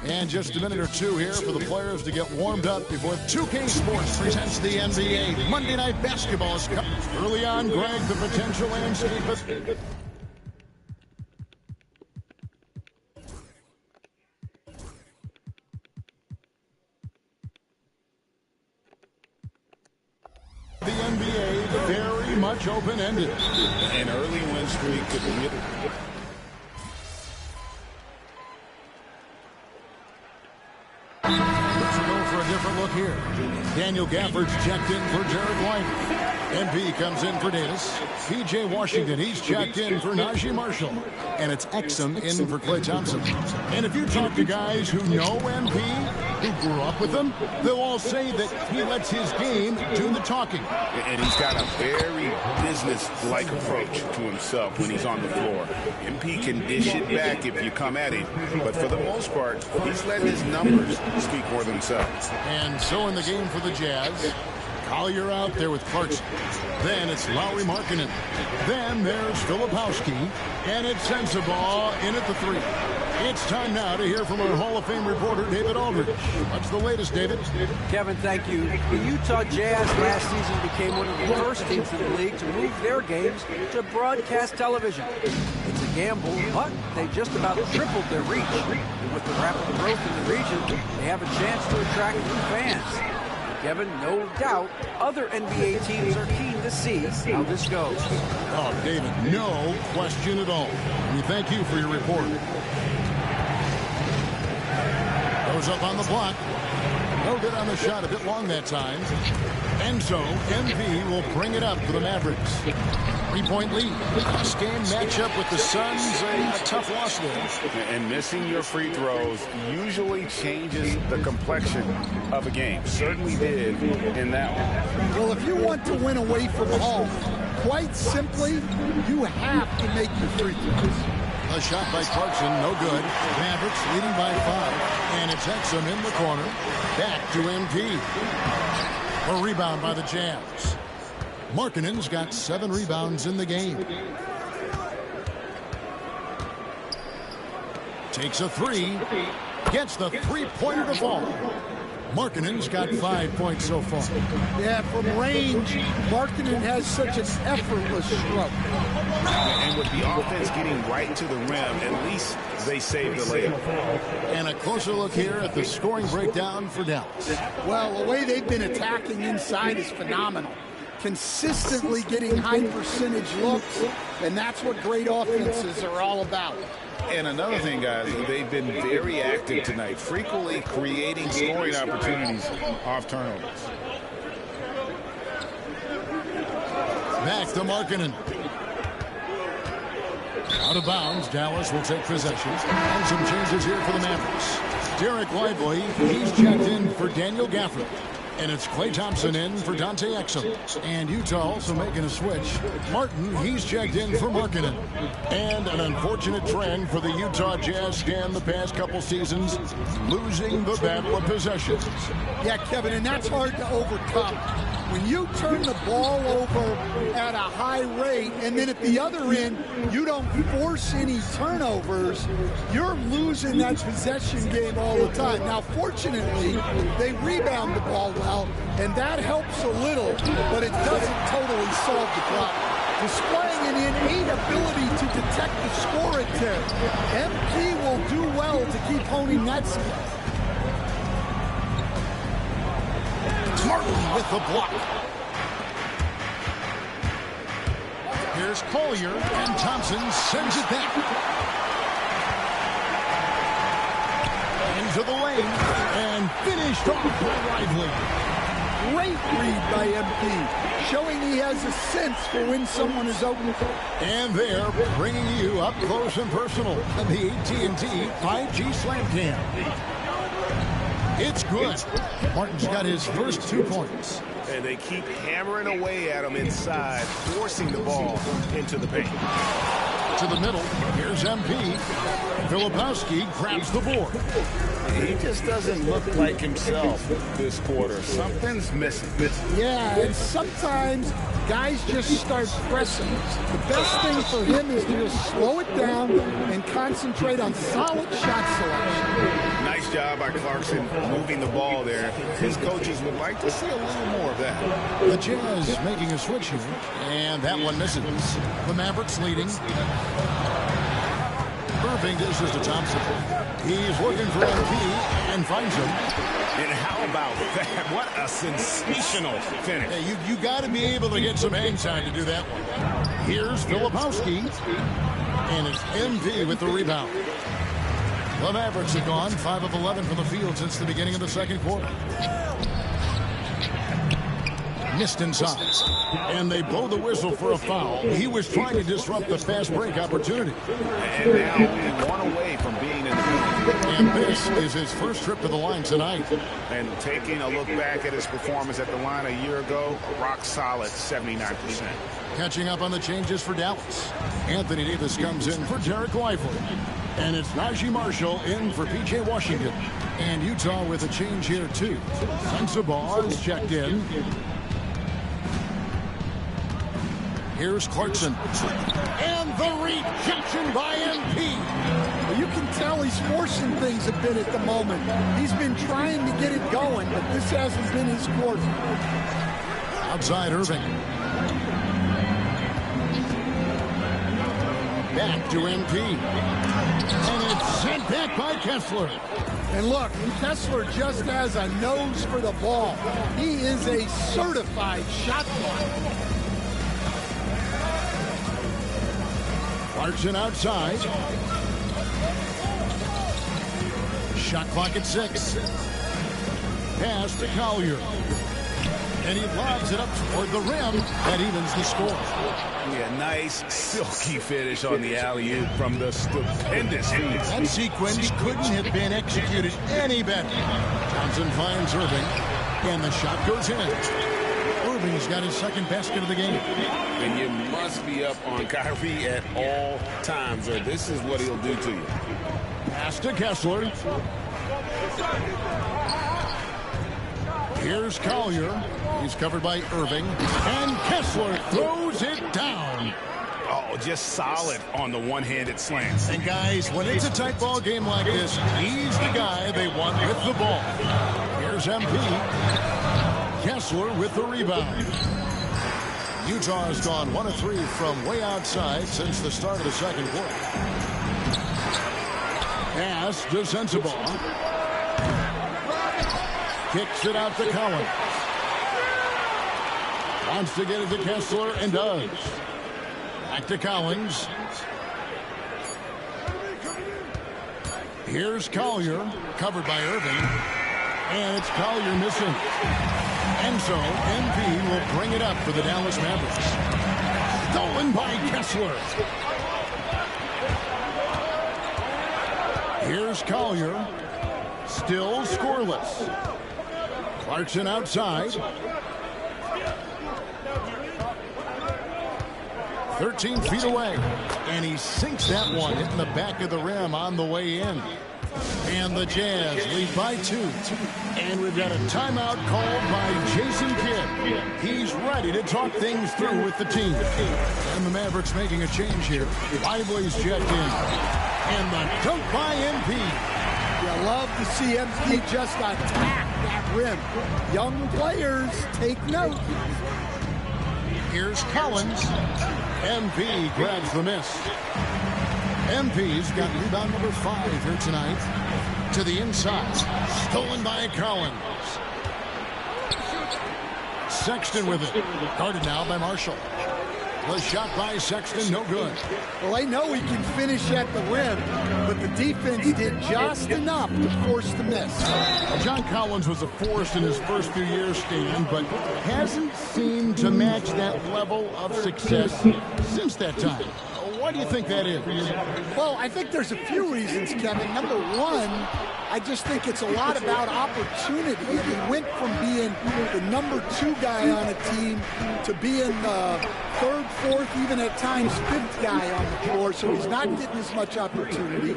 And just a minute or two here for the players to get warmed up before 2K Sports presents the NBA. Monday Night Basketball is coming. Early on, Greg, the potential landscape. The NBA very much open-ended. An early win streak could be. Let's go for a different look here. Daniel Gafford's checked in for Jared White. MP comes in for Davis. P.J. Washington, he's checked in for Najee Marshall. And it's Exum in for Klay Thompson. And if you talk to guys who know MP, who grew up with him, they'll all say that he lets his game do the talking. And he's got a very business-like approach to himself when he's on the floor. MP can dish it back if you come at him, but for the most part, he's letting his numbers speak for themselves. And so in the game for the Jazz, Collier out there with Clarkson. Then it's Lowry Markkanen. Then there's Filipowski. And it's Sensabaugh in at the three. It's time now to hear from our Hall of Fame reporter, David Aldridge. What's the latest, David? Kevin, thank you. The Utah Jazz last season became one of the first teams in the league to move their games to broadcast television. It's a gamble, but they just about tripled their reach. And with the rapid growth in the region, they have a chance to attract new fans. Kevin, no doubt, other NBA teams are keen to see how this goes. Oh, David, no question at all. We thank you for your report. Goes up on the block. No good on the shot, a bit long that time. And so, MV will bring it up for the Mavericks. 3-point lead. Last game matchup with the Suns, a tough loss there. And missing your free throws usually changes the complexion of a game. Certainly did in that one. Well, if you want to win away from home, quite simply, you have to make your free throws. A shot by Clarkson, no good. Mavericks leading by 5. And it's Exum in the corner. Back to MP. A rebound by the Jazz. Markkanen's got 7 rebounds in the game. Takes a 3. Gets the three-pointer to fall. Markkanen's got 5 points so far. Yeah, from range, Markkanen has such an effortless stroke. And with the offense getting right to the rim, at least they saved the layup. And a closer look here at the scoring breakdown for Dallas. Well, the way they've been attacking inside is phenomenal. Consistently getting high percentage looks, and that's what great offenses are all about. And another thing, guys, they've been very active tonight, frequently creating scoring opportunities off turnovers. Back to Markkanen. Out of bounds, Dallas will take possession. And some changes here for the Mavericks. Derek Lively, he's checked in for Daniel Gafford. And it's Klay Thompson in for Dante Exum. And Utah also making a switch. Martin, he's checked in for Markkanen. And an unfortunate trend for the Utah Jazz scan the past couple seasons, losing the battle of possessions. Yeah, Kevin, and that's hard to overcome. When you turn the ball over at a high rate, and then at the other end, you don't force any turnovers, you're losing that possession game all the time. Now, fortunately, they rebound the ball well, and that helps a little, but it doesn't totally solve the problem. Displaying an innate ability to detect the score attempt, MP will do well to keep honing that skill. Martin with the block. Here's Collier, and Thompson sends it back. Into the lane, and finished off by Lively. Great read by MP, showing he has a sense for when someone is open. And they're bringing you up close and personal on the AT&T 5G Slam Cam. It's good. Martin's got his first 2 points. And they keep hammering away at him inside, forcing the ball into the paint. To the middle. Here's MP. Filipowski grabs the board. He just doesn't look like himself this quarter. Something's missing. Yeah, and sometimes guys just start pressing. The best thing for him is to just slow it down and concentrate on solid shot selection. Nice job by Clarkson moving the ball there. His coaches would like to see a little more of that. The Jazz making a switch here, and that one misses. The Mavericks leading. Irving dishes to Thompson. He's looking for MP and finds him. And how about that? What a sensational finish. Hey, you got to be able to get some hang time to do that one. Here's Filipowski, and it's MP with the rebound. The Mavericks have gone 5 of 11 from the field since the beginning of the second quarter. Missed inside. And they blow the whistle for a foul. He was trying to disrupt the fast break opportunity. And now one away from being in the field. And this is his first trip to the line tonight. And taking a look back at his performance at the line a year ago, rock solid 79%. Catching up on the changes for Dallas. Anthony Davis comes in for Derek Lively. And it's Najee Marshall in for P.J. Washington. And Utah with a change here, too. Sensabaugh is checked in. Here's Clarkson. And the rejection by MP. Well, you can tell he's forcing things a bit at the moment. He's been trying to get it going, but this hasn't been his quarter. Outside Irving. Back to MP. And it's sent back by Kessler. And look, Kessler just has a nose for the ball. He is a certified shot blocker. Clarkson outside. Shot clock at 6. Pass to Collier. And he lobs it up toward the rim. That evens the score. Yeah, nice silky finish on the alley-oop from the stupendous feed. That sequence couldn't have been executed any better. Johnson finds Irving. And the shot goes in. Irving's got his second basket of the game. And you must be up on Kyrie at all times, or this is what he'll do to you. Pass to Kessler. Here's Collier. He's covered by Irving. And Kessler throws it down. Oh, just solid on the one-handed slants. And guys, when it's a tight ball game like this, he's the guy they want with the ball. Here's MP. Kessler with the rebound. Utah has gone 1 of 3 from way outside since the start of the second quarter. Pass to Sensabaugh. Kicks it out to Collins. Wants to get it to Kessler and does. Back to Collins. Here's Collier, covered by Irving. And it's Collier missing. And so MP will bring it up for the Dallas Mavericks. Stolen by Kessler. Here's Collier. Still scoreless. Clarkson outside. 13 feet away. And he sinks that one, hitting the back of the rim on the way in. And the Jazz lead by 2. And we've got a timeout called by Jason Kidd. He's ready to talk things through with the team. And the Mavericks making a change here. Lively's checked in. And the dunk by MP. You love to see MP just attack that rim. Young players, take note. Here's Collins. MP grabs the miss. MP's got rebound number 5 here tonight. To the inside. Stolen by Collins. Sexton with it. Guarded now by Marshall. The shot by Sexton, no good. Well, they know he can finish at the rim, but the defense did just enough to force the miss. John Collins was a force in his first few years, Stan, but hasn't seemed to match that level of success since that time. Why do you think that is? Well, I think there's a few reasons, Kevin. Number one, I just think it's a lot about opportunity. And he went from being the number 2 guy on a team to being the 3rd, 4th, even at times 5th guy on the floor. So he's not getting as much opportunity.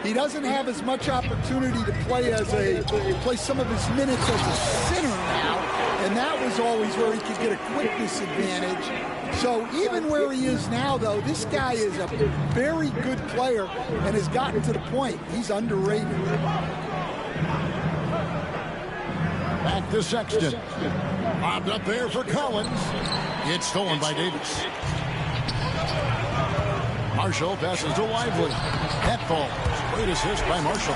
He doesn't have as much opportunity to play some of his minutes as a center now. And that was always where he could get a quickness advantage. So even where he is now, though, this guy is a very good player and has gotten to the point. He's underrated. Back to Sexton. Bobbed up there for Collins. It's stolen by Davis. Marshall passes to Lively. That ball. Great assist by Marshall.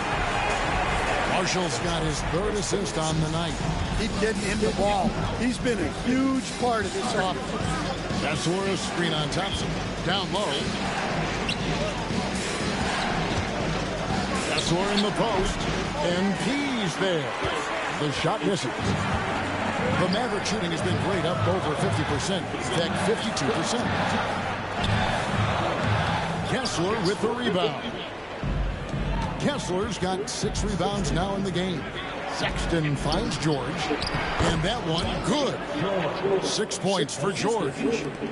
Marshall's got his 3rd assist on the night. Keep getting him the ball. He's been a huge part of this offense. Kessler, a screen on Thompson. Down low. Kessler in the post. MP's there. The shot misses. The Maverick shooting has been great, up over 50%. In fact, 52%. Kessler with the rebound. Kessler's got 6 rebounds now in the game. Sexton finds George, and that one good. 6 points for George.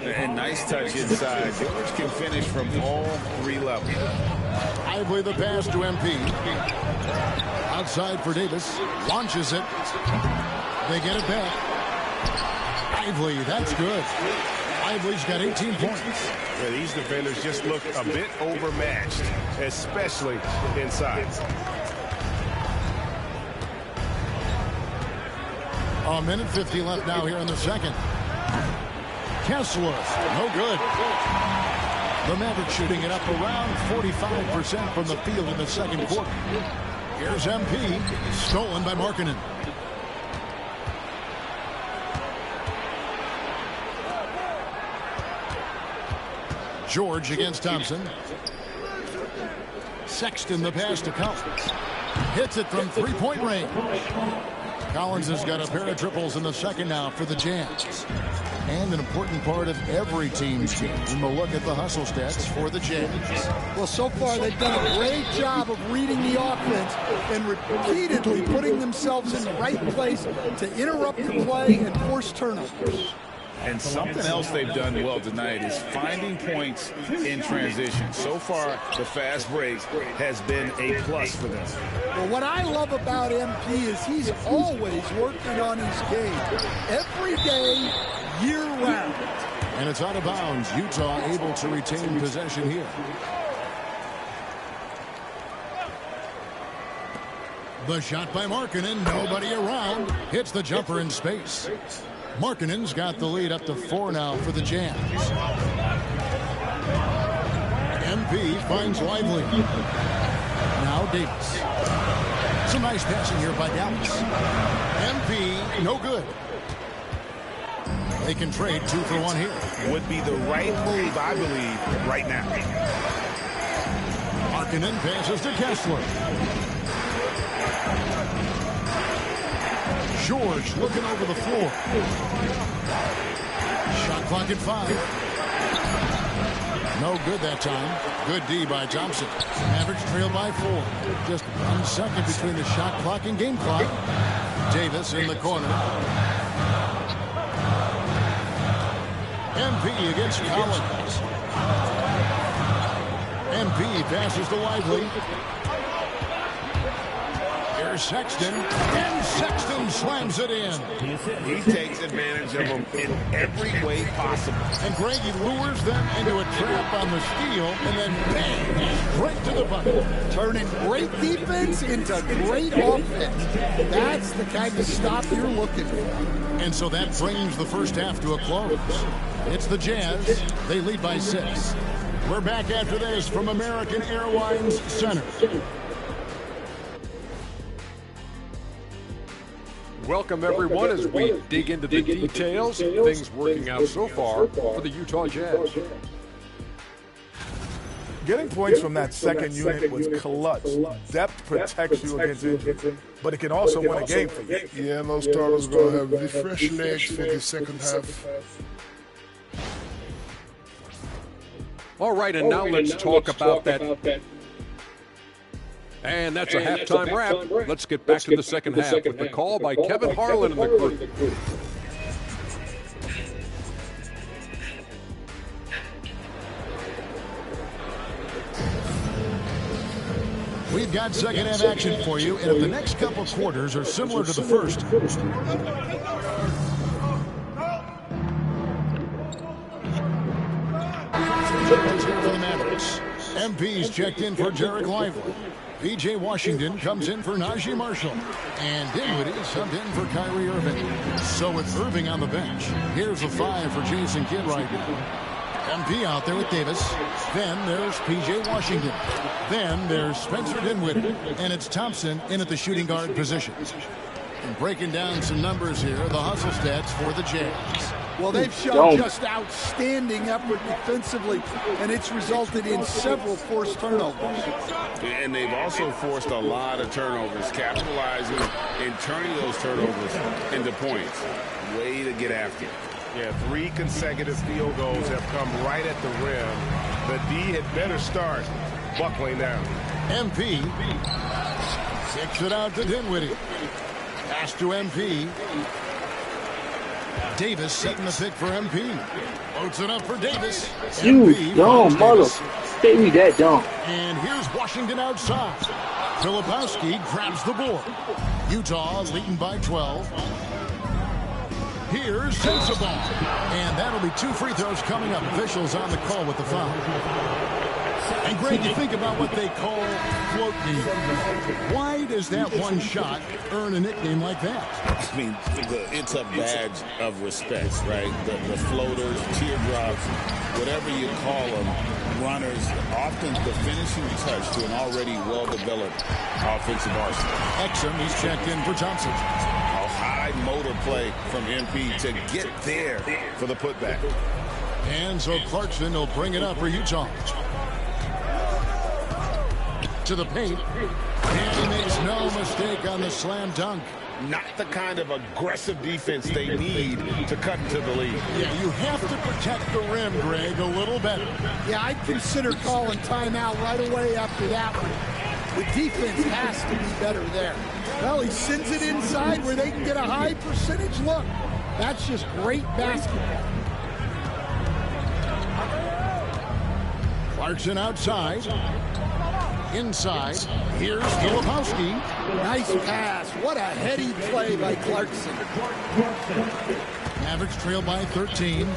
And nice touch inside. George can finish from all 3 levels. Lively the pass to MP. Outside for Davis. Launches it. They get it back. Lively, that's good. Lively's got 18 points. Yeah, these defenders just look a bit overmatched, especially inside. A minute 50 left now here in the second. Kessler, no good. The Mavericks shooting it up around 45% from the field in the second quarter. Here's MP, stolen by Markkanen. George against Thompson. Sexton the pass to Collins. Hits it from 3-point range. Collins has got a pair of triples in the second now for the Jazz. And an important part of every team's game. And we'll look at the hustle stats for the Jazz. Well, so far they've done a great job of reading the offense and repeatedly putting themselves in the right place to interrupt the play and force turnovers. And something else they've done well tonight is finding points in transition. So far, the fast break has been a plus for them. Well, what I love about MP is he's always working on his game. Every day, year-round. And it's out of bounds. Utah able to retain possession here. The shot by Markkanen. Nobody around. Hits the jumper in space. Markkanen's got the lead up to 4 now for the Jazz. MP finds Lively. Now Davis. Some nice passing here by Dallas. MP, no good. They can trade 2 for 1 here. Would be the right move, I believe, right now. Markkanen passes to Kessler. George looking over the floor. Shot clock at 5. No good that time. Good D by Thompson. Mavericks trail by 4. Just 1 second between the shot clock and game clock. Davis in the corner. MP against Collins. MP passes to Lively. Here's Sexton, and Sexton slams it in. He takes advantage of them in every way possible. And Greg, he lures them into a trap on the steal, and then bang, straight to the bucket. Turning great defense into great offense. That's the kind of stop you're looking for. And so that brings the first half to a close. It's the Jazz. They lead by 6. We're back after this from American Airlines Center. Welcome, everyone, as we dig into the details of things working out so far for the Utah Jazz. Getting points from that second unit was clutch. Depth protects you against injury, but it can also win a game for you. Yeah, those starters are going to have refreshed legs for the second half. All right, and now let's talk about that. And that's a halftime wrap. Let's get back to the second half with the call by Kevin Harlan and the crew. We've got second half action for you, and if the next couple quarters are similar to the first, changes here for the Mavericks. MP's checked in for Derek Lively. P.J. Washington comes in for Najee Marshall. And Dinwiddie subbed in for Kyrie Irving. So with Irving on the bench, here's a 5 for Jason Kidd right now. MP out there with Davis. Then there's P.J. Washington. Then there's Spencer Dinwiddie. And it's Thompson in at the shooting guard position. And breaking down some numbers here, the hustle stats for the Jazz. Well, they've shown just outstanding effort defensively, and it's resulted in several forced turnovers. And they've also forced a lot of turnovers, capitalizing and turning those turnovers into points. Way to get after it. Yeah, 3 consecutive field goals have come right at the rim. The D had better start buckling down. MP kicks it out to Dinwiddie. Pass to MP. Davis setting the pick for MP. Loads it up for Davis. Dude, dumb, mother. Take me that dumb. And here's Washington outside. Filipowski grabs the board. Utah leading by 12. Here's Sensabaugh. And that'll be 2 free throws coming up. Officials on the call with the foul. And Greg, you think about what they call float game. Why does that one shot earn a nickname like that? I mean, it's a badge of respect, right? The floaters, teardrops, whatever you call them, runners, often the finishing touch to an already well-developed offensive arsenal. Exum, he's checked in for Thompson. A high motor play from MP to get there for the putback. And so Clarkson will bring it up for Utah. To the paint, and he makes no mistake on the slam dunk. Not the kind of aggressive defense they need to cut into the lead. Yeah, you have to protect the rim, Greg, a little better. Yeah, I'd consider calling timeout right away after that one. The defense has to be better there. Well, he sends it inside where they can get a high percentage look. That's just great basketball. Clarkson outside. Inside, here's Filipowski. Nice pass. What a heady play by Clarkson. Mavericks trail by 13.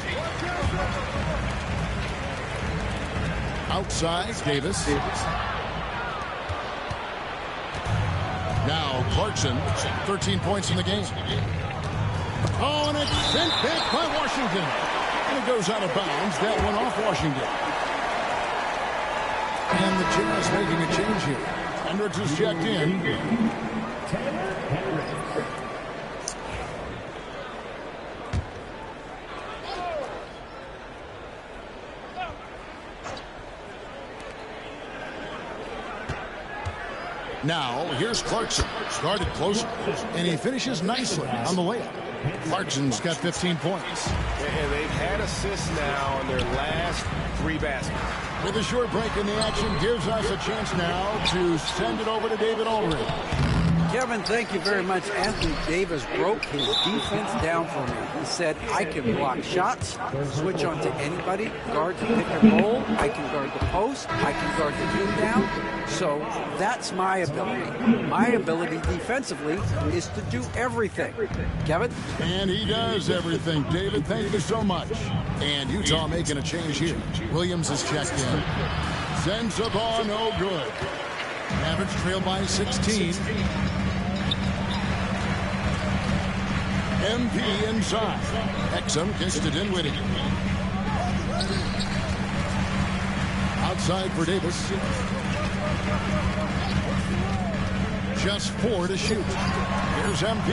Outside, Davis. Now Clarkson, 13 points in the game. Oh, and it's sent back by Washington. And it goes out of bounds. That one off Washington. And the Jazz making a change here. Hendricks is checked in. Now, here's Clarkson. Guarded closer. And he finishes nicely on the layup. Clarkson's got 15 points. And they've had assists now on their last 3 baskets. With a short break in the action, gives us a chance now to send it over to David Aldridge. Kevin, thank you very much. Anthony Davis broke his defense down for me. He said, I can block shots, switch on to anybody, guard the pick and roll, I can guard the post, I can guard the pin down. So that's my ability. My ability defensively is to do everything. Kevin? And he does everything. David, thank you so much. And Utah making a change here. Williams is checked in. Sends the ball, no good. Mavericks trail by 16. MP inside. Exum kicks to Dinwiddie. Outside for Davis. Just 4 to shoot. Here's MP.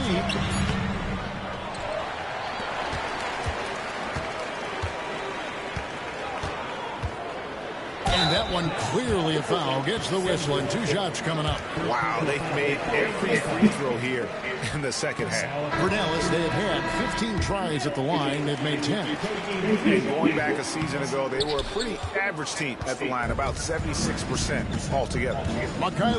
And that one clearly a foul. Gets the whistle and 2 shots coming up. Wow, they've made every free throw here in the second half. For Dallas, they have had 15 tries at the line. They've made 10. And going back a season ago, they were a pretty average team at the line, about 76% altogether.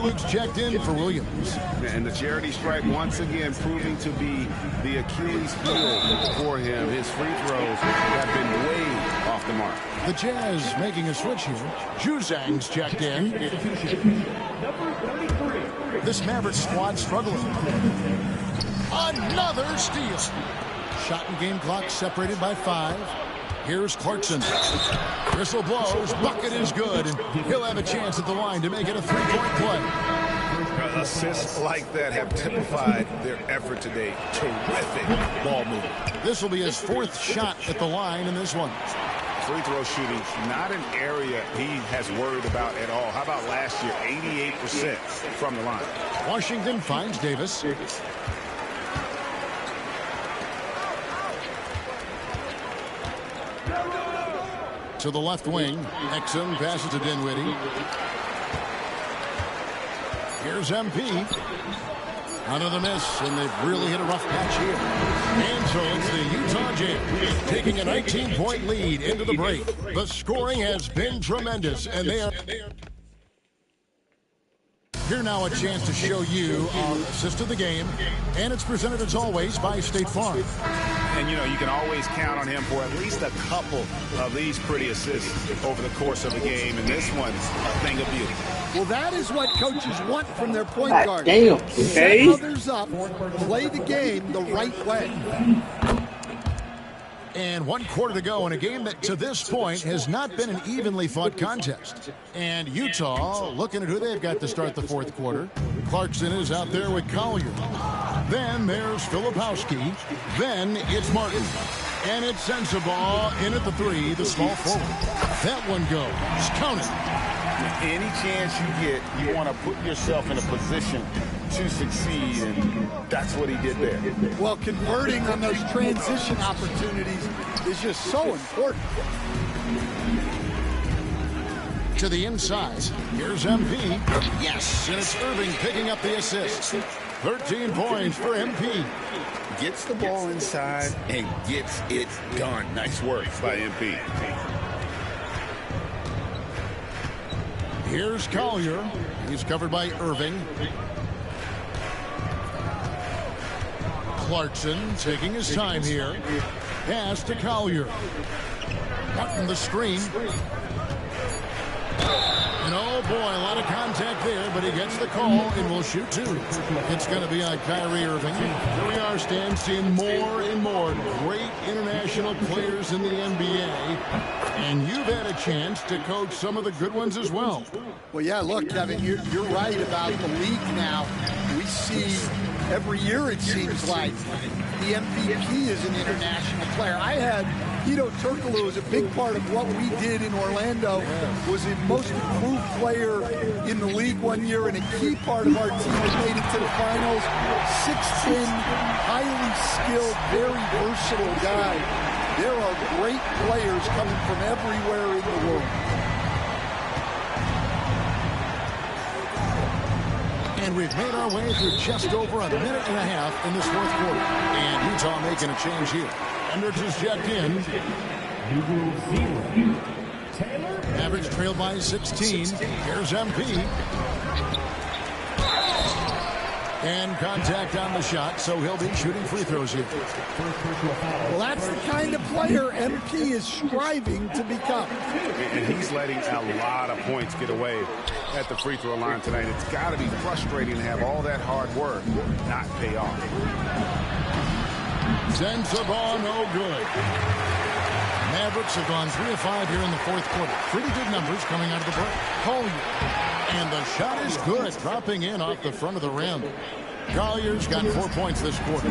Luke's checked in for Williams. And the charity stripe once again proving to be the Achilles heel for him. His free throws have been way off the mark. The Jazz making a switch here. Juzang's checked in. This Mavericks squad struggling. Another steal. Shot and game clock separated by 5. Here's Clarkson. Whistle blows. Bucket is good. And he'll have a chance at the line to make it a 3-point play. Assists like that have typified their effort today. Terrific ball movement. This will be his 4th shot at the line in this one. Free throw shooting, not an area he has worried about at all. How about last year? 88% from the line. Washington finds Davis. To the left wing. Exum passes to Dinwiddie. Here's MP. Another miss, and they've really hit a rough patch here. And so it's the Utah Jazz taking a 19-point lead into the break. The scoring has been tremendous, and they are... Here now a chance to show you our assist of the game, and it's presented as always by State Farm. And you know, you can always count on him for at least a couple of these pretty assists over the course of a game, and this one's a thing of beauty. Well, that is what coaches want from their point guard. Damn, okay. Set others up, play the game the right way. And 1 quarter to go in a game that to this point has not been an evenly fought contest. And Utah looking at who they've got to start the 4th quarter. Clarkson is out there with Collier. Then there's Filipowski. Then it's Martin. And it's Sensabaugh in at the 3, the small forward. That one goes. Count it. Any chance you get, you want to put yourself in a position to succeed, and that's what he did there. Well, converting on those transition opportunities is just so important. To the inside. Here's MP. Yes, and it's Irving picking up the assist. 13 points for MP. Gets the ball inside and gets it done. Nice work by MP. Here's Collier. He's covered by Irving. Clarkson taking his time here. Pass to Collier. Martin the screen. And oh boy, a lot of contact there, but he gets the call and will shoot 2. It's going to be on Kyrie Irving. Here we are, Stan, seeing more and more great international players in the NBA. And you've had a chance to coach some of the good ones as well. Well, yeah, look, Kevin, you're right about the league now. We see every year, it seems like, the MVP is an international player. I had Hedo Turkoglu was a big part of what we did in Orlando, was the most improved player in the league one year and a key part of our team that made it to the finals. 6'10", highly skilled, very versatile guy. There are great players coming from everywhere in the world. And we've made our way through just over a minute and a half in this 4th quarter. And Utah making a change here. Hendricks is checked in. Average trailed by 16. Here's MP. And contact on the shot, so he'll be shooting free throws here. Well, that's the kind of player MP is striving to become. And he's letting a lot of points get away at the free throw line tonight. It's got to be frustrating to have all that hard work not pay off. Sensabaugh, no good. Mavericks have gone 3 of 5 here in the 4th quarter. Pretty good numbers coming out of the break. Collier. And the shot is good, dropping in off the front of the rim. Collier's got 4 points this quarter.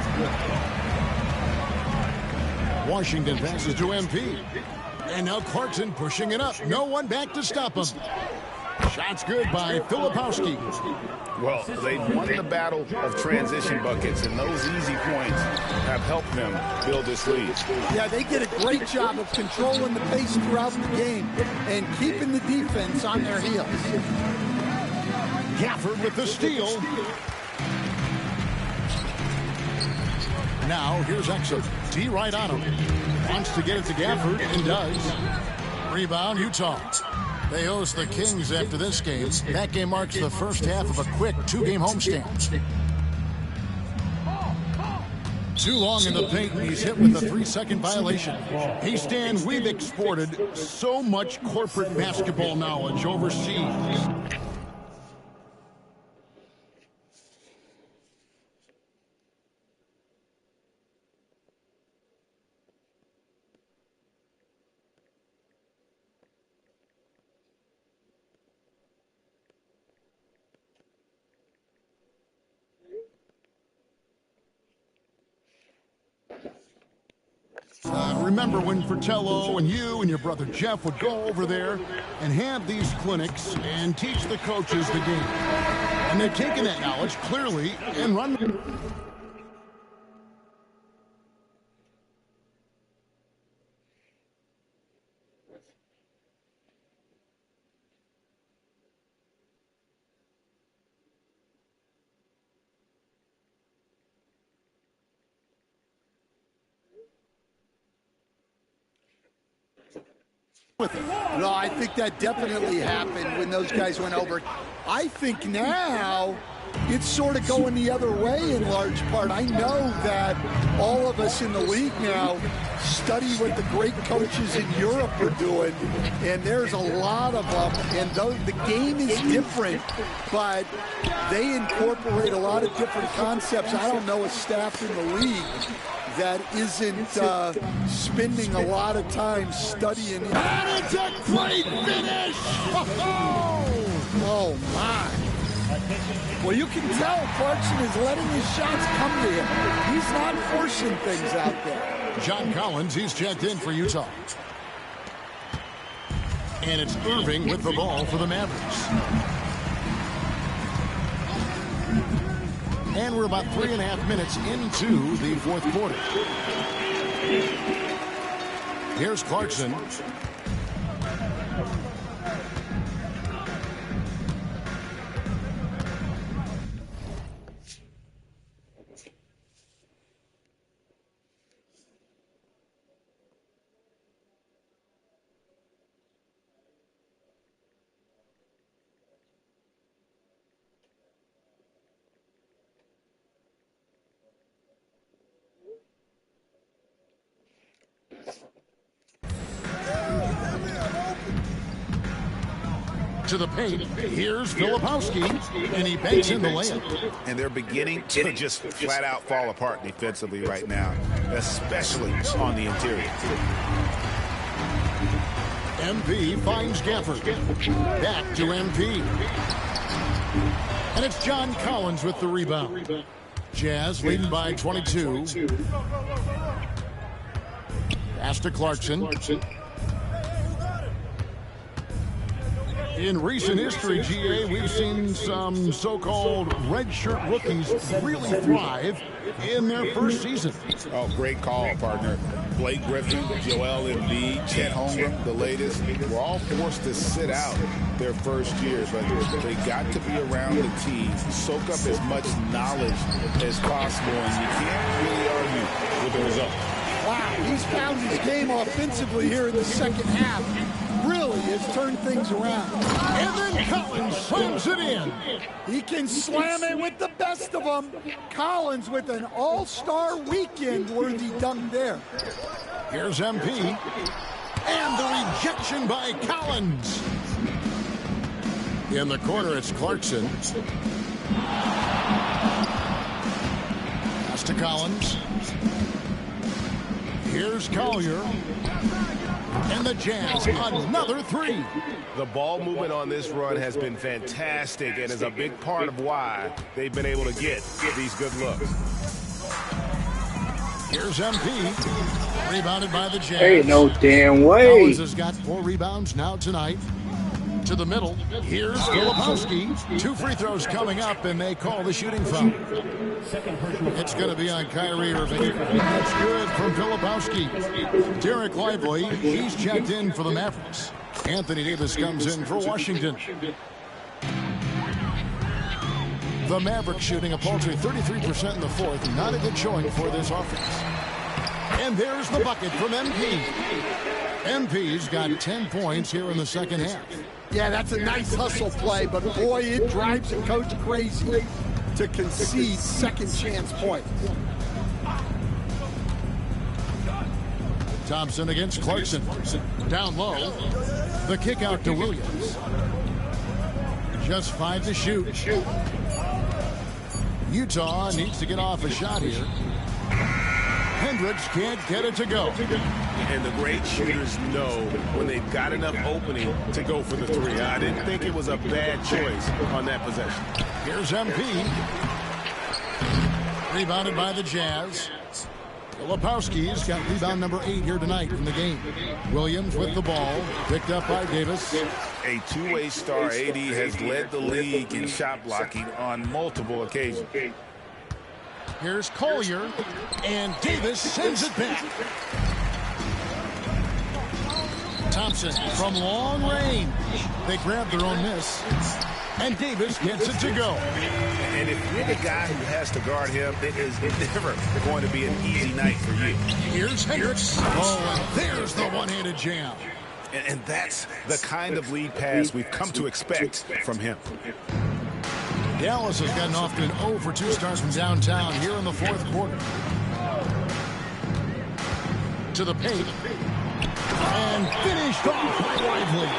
Washington passes to MP. And now Clarkson pushing it up. No one back to stop him. Shot's good by Filipowski. Well, they've won the battle of transition buckets, and those easy points have helped them build this lead. Yeah, they did a great job of controlling the pace throughout the game and keeping the defense on their heels. Gafford with the steal. Now here's Exum. D right on him. Wants to get it to Gafford and does. Rebound, Utah. They host the Kings after this game. That game marks the first half of a quick 2-game homestand. Too long in the paint, and he's hit with a 3-second violation. Hey, Stan, we've exported so much corporate basketball knowledge overseas. Remember when Fratello and you and your brother Jeff would go over there and have these clinics and teach the coaches the game. And they've taken that knowledge clearly and run with it. No, I think that definitely happened when those guys went over. I think now it's sort of going the other way in large part. I know that all of us in the league now study what the great coaches in Europe are doing, and there's a lot of them, and the game is different, but they incorporate a lot of different concepts. I don't know a staff in the league that isn't spending a lot of time studying. And it's a great finish! Oh, my. Well, you can tell Clarkson is letting his shots come to him. He's not forcing things out there. John Collins, he's checked in for Utah. And it's Irving with the ball for the Mavericks. And we're about 3.5 minutes into the fourth quarter. Here's Clarkson. To the paint. Here's Filipowski, and he banks in the layup. And they're beginning to just flat out fall apart defensively right now, especially on the interior. MP finds Gafford. Back to MP. And it's John Collins with the rebound. Jazz leading by 22. Pass to Clarkson. In recent history, GA, we've seen some so-called redshirt rookies really thrive in their first season. Oh, great call, partner. Blake Griffin, Joel Embiid, Chet Holmgren, the latest, were all forced to sit out their first year, but they got to be around the team, soak up as much knowledge as possible, and you can't really argue with the result. Wow, he's found his game offensively here in the second half. Really has turned things around. And then Collins slams it in. He can slam it with the best of them. Collins with an all-star weekend-worthy dunk there. Here's MP. And the rejection by Collins. In the corner, it's Clarkson. Pass to Collins. Here's Collier. And the Jazz, another three. The ball movement on this run has been fantastic and is a big part of why they've been able to get these good looks. Here's MP. Rebounded by the Jazz. Ain't no damn way. Collins has got 4 rebounds now tonight. To the middle. Here's Filipowski. 2 free throws coming up, and they call the shooting foul. It's going to be on Kyrie Irving. That's good from Filipowski. Derek Lively, he's checked in for the Mavericks. Anthony Davis comes in for Washington. The Mavericks shooting a paltry 33% in the fourth. Not a good showing for this offense. And there's the bucket from MP. MP's got 10 points here in the second half. Yeah, that's a nice hustle play, but boy, it drives a coach crazy to concede second chance points. Thompson against Clarkson. Down low. The kick out to Williams. Just 5 to shoot. Utah needs to get off a shot here. Hendricks can't get it to go. And the great shooters know when they've got enough opening to go for the three. I didn't think it was a bad choice on that possession. Here's MP. Rebounded by the Jazz. Filipowski's got rebound number 8 here tonight in the game. Williams with the ball. Picked up by Davis. A two-way star, AD has led the league in shot blocking on multiple occasions. Here's Collier. And Davis sends it back. Thompson from long range. They grab their own miss. And Davis gets it to go. And if you're the guy who has to guard him, it is never going to be an easy night for you. Here's Hendricks. Oh, and there's the one-handed jam. And that's the kind of lead pass we've come to expect from him. Dallas has gotten off to an 0 for 2 start from downtown here in the fourth quarter. To the paint. And finished off by Lively.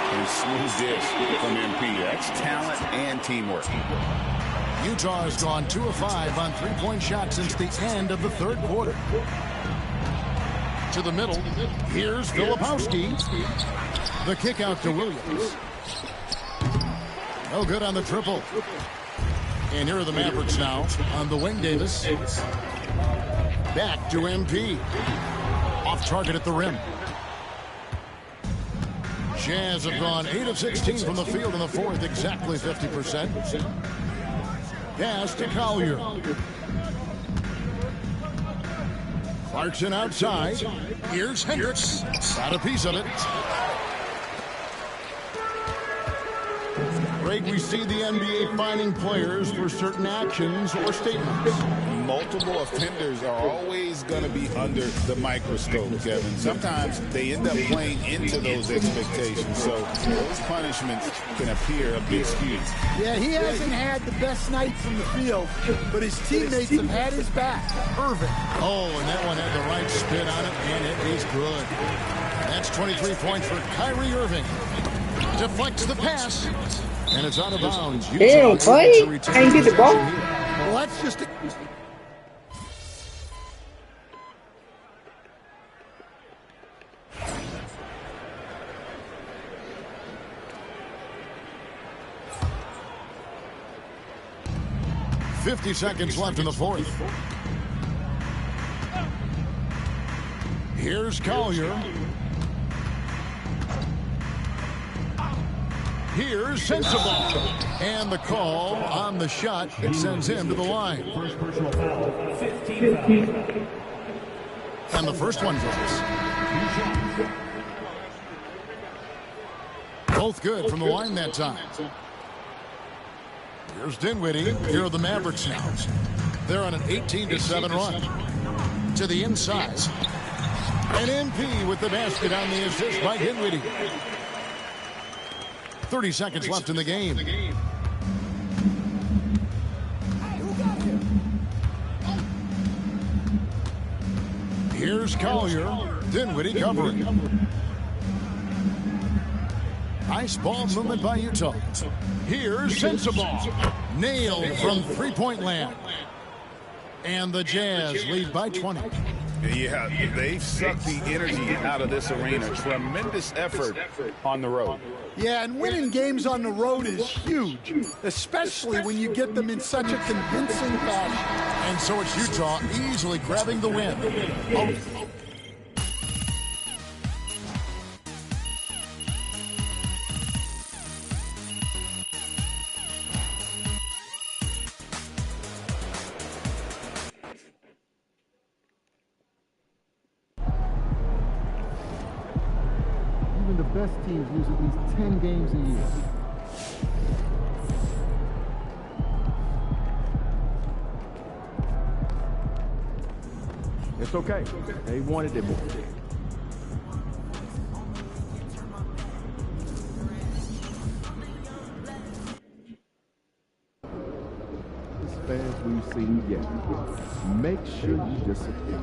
And smooth dish from MP. That's talent and teamwork. Utah has gone 2 of 5 on three-point shots since the end of the third quarter. To the middle. Here's Filipowski. The kick out to Williams. No good on the triple. And here are the Mavericks now on the wing. Davis. Back to MP. Off target at the rim. Jazz have gone 8 of 16 from the field in the fourth, exactly 50%. Pass to Collier. Clarkson outside. Here's Hendricks. Got a piece of it. Greg, we see the NBA fining players for certain actions or statements. Multiple offenders are always going to be under the microscope, Kevin. Sometimes they end up playing into those expectations, so those punishments can appear a bit skewed. Yeah, he hasn't had the best night from the field, but his teammates have had his back. Irving. Oh, and that one had the right spin on it, and it is good. That's 23 points for Kyrie Irving. Deflects the pass. And it's out of bounds. Damn, play. How you get the ball? Well, that's just a... .50 seconds left in the fourth. Here's Collier. Here's Sensible. And the call on the shot that sends him to the line. First personal foul, 15 foul. And the first one goes. Both good from the line that time. Here's Dinwiddie. Here are the Mavericks now. They're on an 18-7 run. To the inside. And MP with the basket on the assist by Dinwiddie. 30 seconds left in the game. Here's Collier. Dinwiddie covering. Nice ball movement by Utah. Here's Sensible. Nailed from three-point land. And the Jazz lead by 20. Yeah, they've sucked the energy out of this arena. Tremendous effort on the road. Yeah, and winning games on the road is huge, especially when you get them in such a convincing fashion. And so it's Utah easily grabbing the win. Oh. Even the best teams lose at least 10 games a year. okay. They wanted it more. Fans we've seen yet. Make sure you disappear.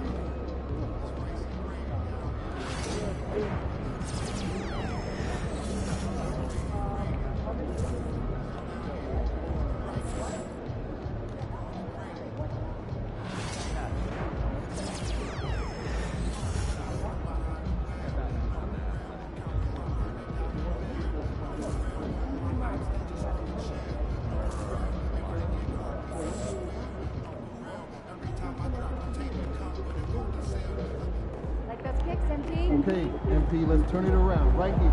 Okay, MP, let's turn it around right here.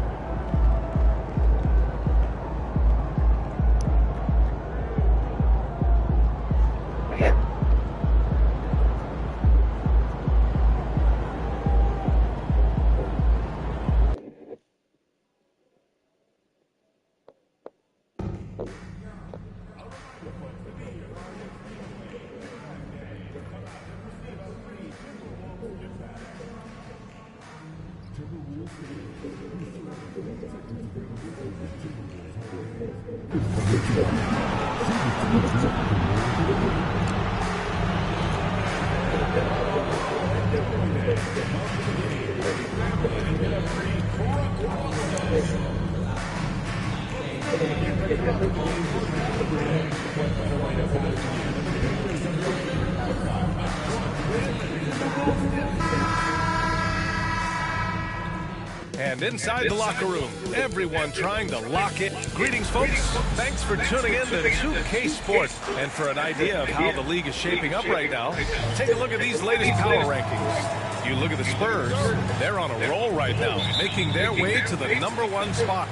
And inside the locker room, everyone trying to lock it. Greetings, folks. Thanks for tuning in to 2K Sports. And for an idea of how the league is shaping up right now, take a look at these latest power rankings. You look at the Spurs, they're on a roll right now, making their way to the #1 spot.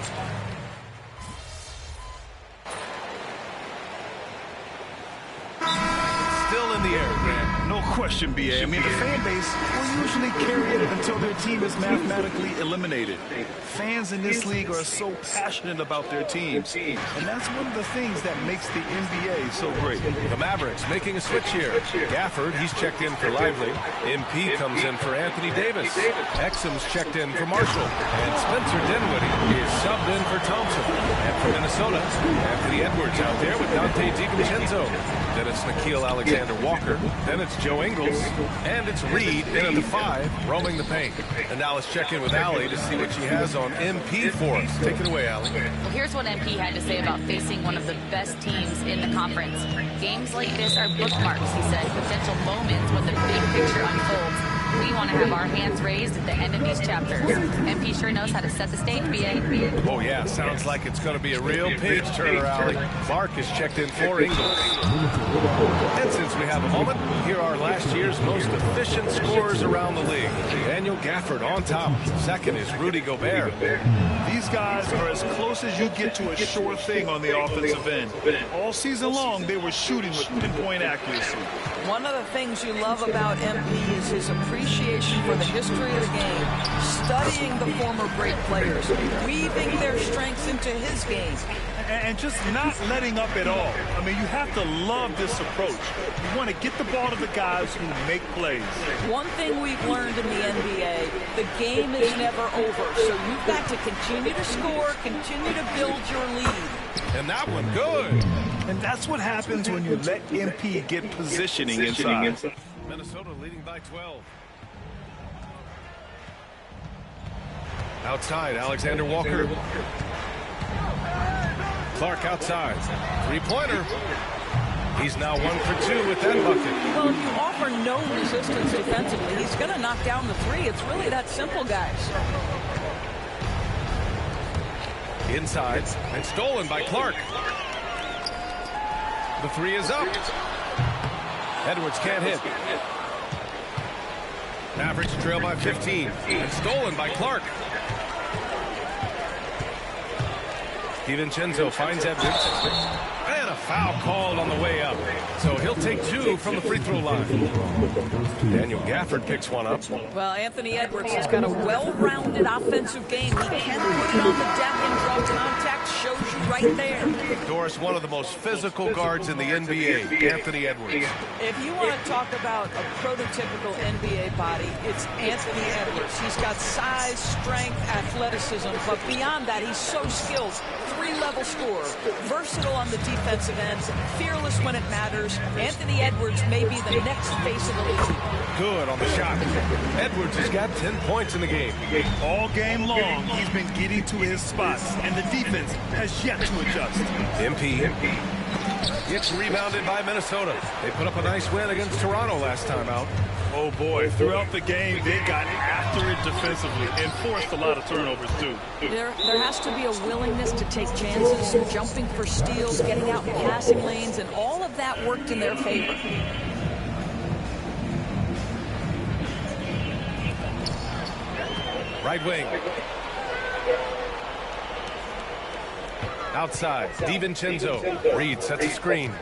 Still in the air, Grant. No question, BA. I mean, the fan base will usually carry it until their team is mathematically eliminated. Fans in this league are so passionate about their teams, and that's one of the things that makes the NBA so great. The Mavericks making a switch here. Gafford, he's checked in for Lively. MP comes in for Anthony Davis. Exum's checked in for Marshall. And Spencer Dinwiddie is subbed in for Thompson. And for Minnesota, Anthony Edwards out there with Dante DiVincenzo. Then it's Nickeil Alexander-Walker. Then it's Joe Ingles. And it's Reed in at the 5, roaming the paint. And now let's check in with Allie to see what she has on MP for us. Take it away, Allie. Well, here's what MP had to say about facing one of the best teams in the conference. Games like this are bookmarks, he said, potential moments when the big picture unfolds. We want to have our hands raised at the end of these chapters. MP sure knows how to set the stage, BA. Oh, yeah. Sounds like it's going to be a real page-turner, Allie. Clark is checked in for Ingles. And since we have a moment, here are last year's most efficient scorers around the league. Daniel Gafford on top. Second is Rudy Gobert. These guys are as close as you get to a sure thing on the offensive end. All season long, they were shooting with pinpoint accuracy. One of the things you love about MP is his appreciation for the history of the game, studying the former great players, weaving their strengths into his game. And just not letting up at all. I mean, you have to love this approach. You want to get the ball to the guys who make plays. One thing we've learned in the NBA, the game is never over. So you've got to continue to score, continue to build your lead. And that one good. And that's what happens when you let MP get positioning inside. Minnesota leading by 12. Outside, Alexander Walker. Clark outside. Three-pointer. He's now 1 for 2 with that bucket. Well, if you offer no resistance defensively, he's going to knock down the three. It's really that simple, guys. Inside, and stolen by Clark. The three is up. Edwards can't hit. Mavericks trail by 15, and stolen by Clark. DiVincenzo finds Edwards. And a Foul called on the way up. So he'll take 2 from the free throw line. Daniel Gafford picks one up. Well, Anthony Edwards has got a well-rounded offensive game. He can put it on the deck and draw contact. Shows you right there. Doris, one of the most physical guards in the NBA, Anthony Edwards. If you want to talk about a prototypical NBA body, it's Anthony Edwards. He's got size, strength, athleticism, but beyond that, he's so skilled. 3-level scorer, versatile on the defensive end, fearless when it matters. Anthony Edwards may be the next face of the league. Good on the shot. Edwards has got 10 points in the game. All game long, he's been getting to his spots, and the defense has yet to adjust. MP gets rebounded by Minnesota. They put up a nice win against Toronto last time out. Oh boy, throughout the game, they got after it defensively and forced a lot of turnovers too. There has to be a willingness to take chances, jumping for steals, getting out in passing lanes, and all of that worked in their favor. Right wing. Outside, DiVincenzo. Reed sets a screen.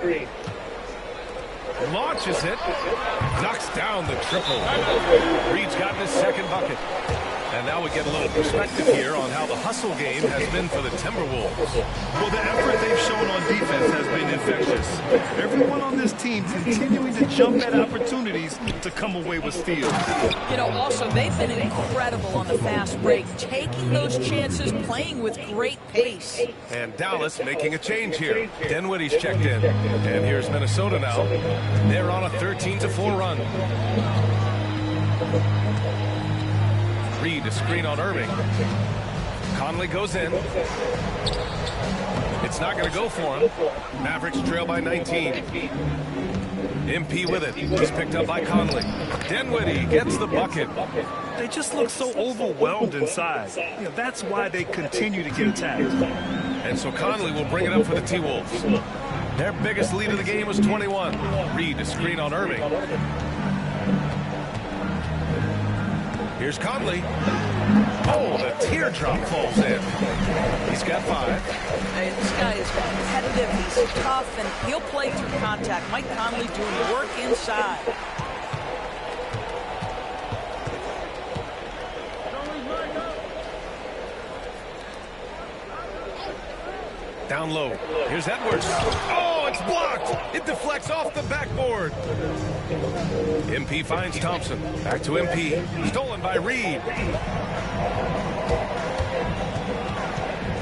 Launches it. Knocks down the triple. Reed's gotten his second bucket. And now we get a little perspective here on how the hustle game has been for the Timberwolves. Well, the effort they've shown on defense has been infectious. Everyone on this team continuing to jump at opportunities to come away with steals. You know, also, they've been incredible on the fast break, taking those chances, playing with great pace. And Dallas making a change here. Dinwiddie's checked in. And here's Minnesota now. They're on a 13-4 run. Reed, a screen on Irving. Conley goes in. It's not going to go for him. Mavericks trail by 19. MP with it. He's picked up by Conley. Dinwiddie gets the bucket. They just look so overwhelmed inside. You know, that's why they continue to get attacked. And so Conley will bring it up for the T-Wolves. Their biggest lead of the game was 21. Reed, a screen on Irving. Here's Conley. Oh, the teardrop falls in. He's got 5. Hey, this guy is competitive. He's tough, and he'll play through contact. Mike Conley doing work inside. Down low. Here's Edwards. Oh, it's blocked. It deflects off the backboard. MP finds Thompson. Back to MP. Stolen by Reed.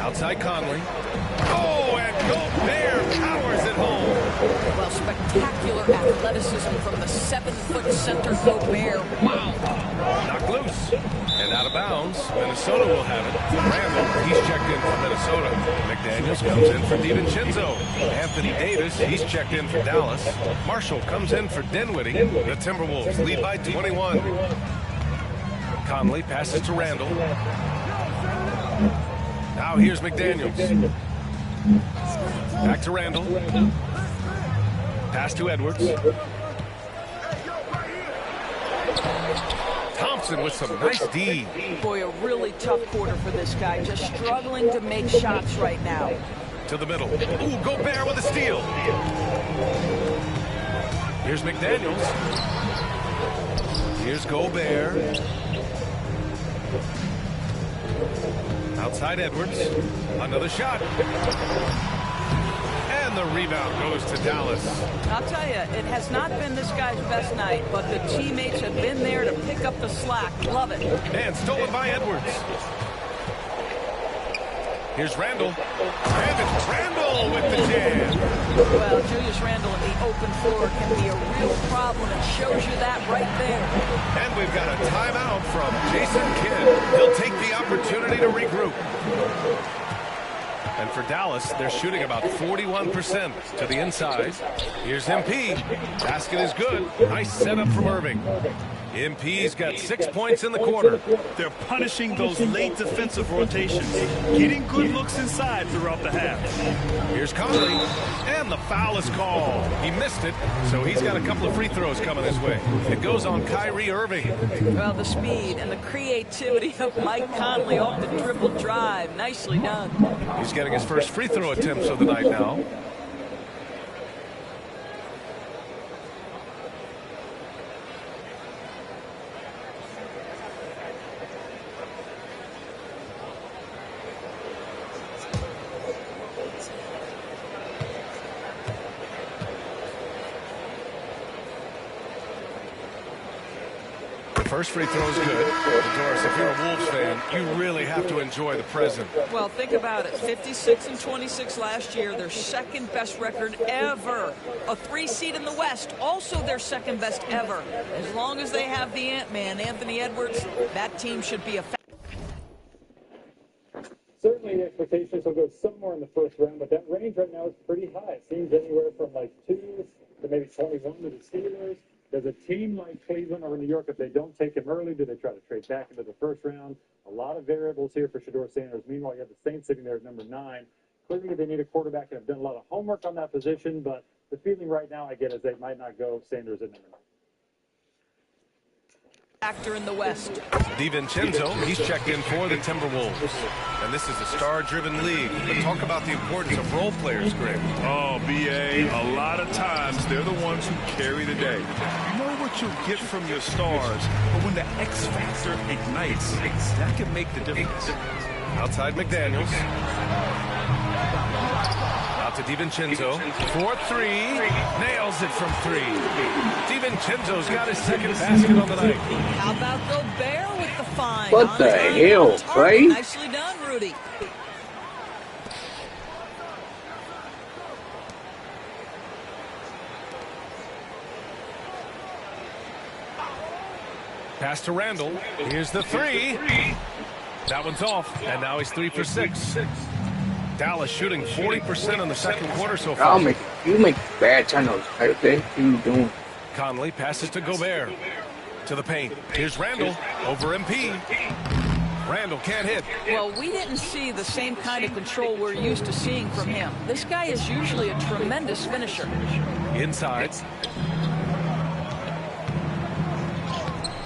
Outside Conley. Oh, and Gobert powers it home. Well, spectacular athleticism from the 7-foot center Gobert. Wow. Knocked loose. And out of bounds. Minnesota will have it. Randall, he's checked in for Minnesota. McDaniels comes in for DiVincenzo. Anthony Davis, he's checked in for Dallas. Marshall comes in for Dinwiddie. The Timberwolves lead by 21. Conley passes to Randall. Now here's McDaniels. Back to Randall. Pass to Edwards. Thompson with some nice D. Boy, a really tough quarter for this guy. Just struggling to make shots right now. To the middle. Ooh, Gobert with a steal. Here's McDaniels. Here's Gobert. Outside Edwards. Another shot. And the rebound goes to Dallas. I'll tell you, it has not been this guy's best night, but the teammates have been there to pick up the slack. Love it. And stolen by Edwards. Here's Randall. And it's Randall with the jam. Well, Julius Randall in the open floor can be a real problem. It shows you that right there. And we've got a timeout from Jason Kidd. He'll take the opportunity to regroup. And for Dallas, they're shooting about 41% to the inside. Here's MP. Basket is good. Nice setup from Irving. MP's got 6 points in the quarter. They're punishing those late defensive rotations, getting good looks inside throughout the half. Here's Conley, and the foul is called. He missed it, so he's got a couple of free throws coming his way. It goes on Kyrie Irving. Well, the speed and the creativity of Mike Conley off the dribble drive. Nicely done. He's getting his first free throw attempts of the night now. First free throw is good. But Doris, if you're a Wolves fan, you really have to enjoy the present. Well, think about it. 56 and 26 last year, their second best record ever. A 3 seed in the West, also their second best ever. As long as they have the Ant-Man, Anthony Edwards, that team should be a Certainly the expectations will go somewhere in the first round, but that range right now is pretty high. It seems anywhere from like 2 to maybe 21 to the Steelers. Does a team like Cleveland or New York, if they don't take him early, do they try to trade back into the first round? A lot of variables here for Shedeur Sanders. Meanwhile, you have the Saints sitting there at number 9. Clearly they need a quarterback and have done a lot of homework on that position, but the feeling right now I get is they might not go Sanders at number 9. Factor in the West. DiVincenzo, he's checked in for the Timberwolves. And this is a star-driven league. But talk about the importance of role players, Greg. Oh, B.A., a lot of times they're the ones who carry the day. You know what you'll get from your stars, but when the X factor ignites, that can make the difference. Outside McDaniels. Out to DiVincenzo. 4-3. Nails it from 3. DiVincenzo's got his second basket on the night. How about Gobert with the find? What the hell, Trey? Nicely done, Rudy. Pass to Randall. Here's the 3. That one's off, and now he's 3 for 6. Dallas shooting 40% in the second quarter so far. You make bad turnovers. Okay, what you doing? Conley passes to Gobert. To the paint. Here's Randall over MP. Randall can't hit. Well, we didn't see the same kind of control we're used to seeing from him. This guy is usually a tremendous finisher. Inside.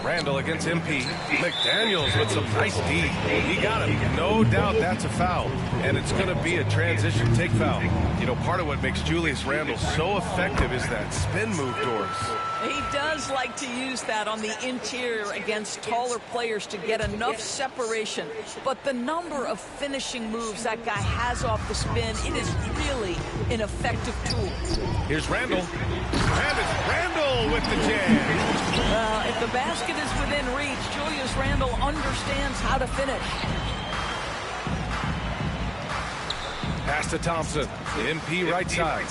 Randall against MP. McDaniels with some nice D. He got him. No doubt that's a foul. And it's going to be a transition take foul. You know, part of what makes Julius Randle so effective is that spin move, Doris. He does like to use that on the interior against taller players to get enough separation. But the number of finishing moves that guy has off the spin, it is really an effective tool. Here's Randall. And it's Randall with the jam. If the basket is within reach, Julius Randle understands how to finish. Pass to Thompson. MP right side.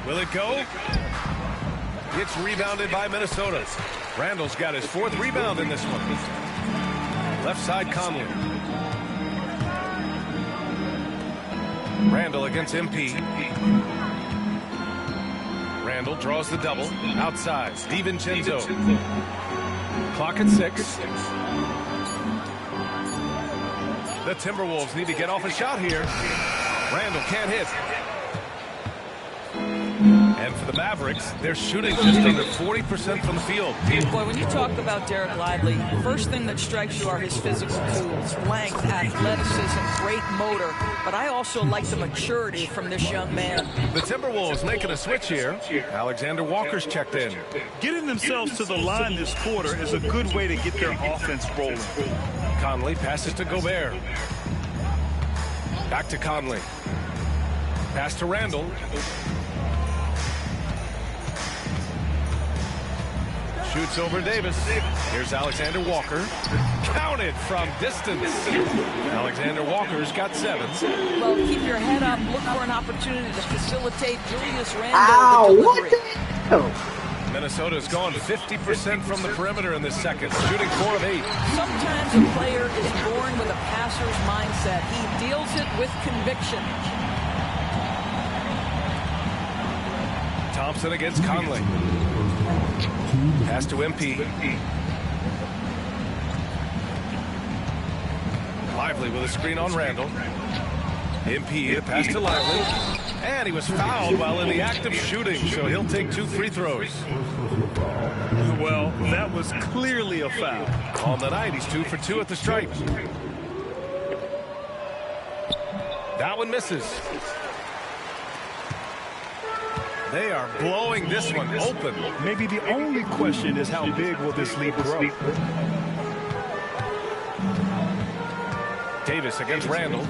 Will it go? It's rebounded by Minnesota. Randall's got his 4th rebound in this one. Left side Conley. Randall against MP. Randall draws the double. Outside. DiVincenzo. Clock at 6. The Timberwolves need to get off a shot here. Randall can't hit. And for the Mavericks, they're shooting just under 40% from the field. Boy, when you talk about Derek Lively, the first thing that strikes you are his physical tools, length, athleticism, great motor. But I also like the maturity from this young man. The Timberwolves making a switch here. Alexander Walker's checked in. Getting themselves to the line this quarter is a good way to get their offense rolling. Conley passes to Gobert. Back to Conley. Pass to Randall. Shoots over Davis. Here's Alexander Walker. Counted from distance. Alexander Walker's got 7. Well, keep your head up. Look for an opportunity to facilitate Julius Randle. Ow, what the hell? Minnesota's gone 50% from the perimeter in this second, shooting 4 of 8. Sometimes a player is born with a passer's mindset. He deals it with conviction. Thompson against Conley. Pass to MP. Lively with a screen on Randall. MP, the pass to Lively. And he was fouled while in the act of shooting, so he'll take 2 free throws. Well, that was clearly a foul. On the night, he's 2 for 2 at the stripe. That one misses. They are blowing this one open. Maybe the only question is how big will this lead grow? Davis against Randall.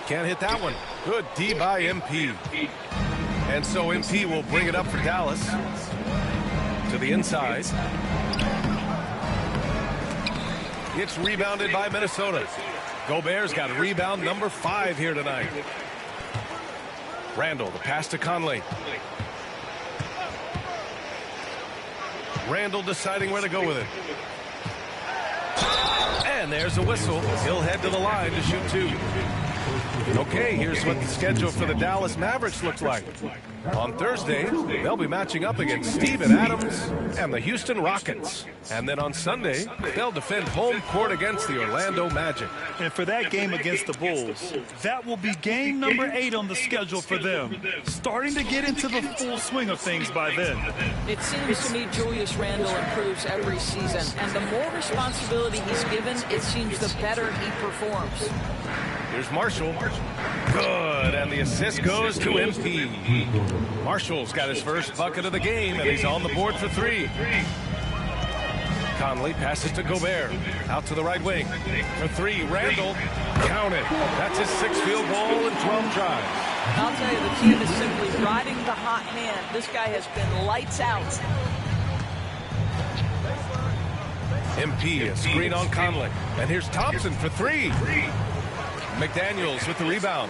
Can't hit that one. Good D by MP. And so MP will bring it up for Dallas. To the inside. It's rebounded by Minnesota. Gobert's got rebound number 5 here tonight. Randall, the pass to Conley. Randall deciding where to go with it. And there's a whistle. He'll head to the line to shoot 2. Okay, here's what the schedule for the Dallas Mavericks looks like. On Thursday, they'll be matching up against Steven Adams and the Houston Rockets. And then on Sunday, they'll defend home court against the Orlando Magic. And for that game against the Bulls, that will be game number 8 on the schedule for them. Starting to get into the full swing of things by then. It seems to me Julius Randle improves every season, and the more responsibility he's given, it seems the better he performs. Here's Marshall. Good, and the assist goes to MP. Marshall's got his first bucket of the game, and he's on the board for 3. Conley passes to Gobert. Out to the right wing. For 3, Randall. Count it. That's his 6th field goal in 12 tries. I'll tell you, the team is simply riding the hot hand. This guy has been lights out. MP, a screen on Conley. And here's Thompson for 3. McDaniels with the rebound.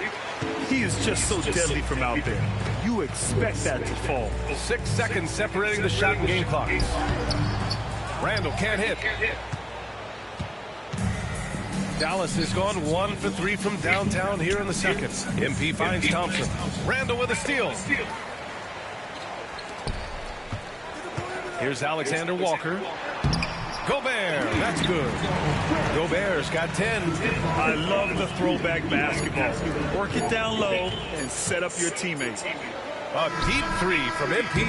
He is just so deadly from out there. You expect that to fall. 6 seconds separating the shot and game clocks. Randall can't hit. Dallas has gone 1 for 3 from downtown here in the second. MP finds Thompson. Randall with a steal. Here's Alexander Walker. Gobert, that's good. Gobert's got 10. I love the throwback basketball. Work it down low and set up your teammates. A deep 3 from MP.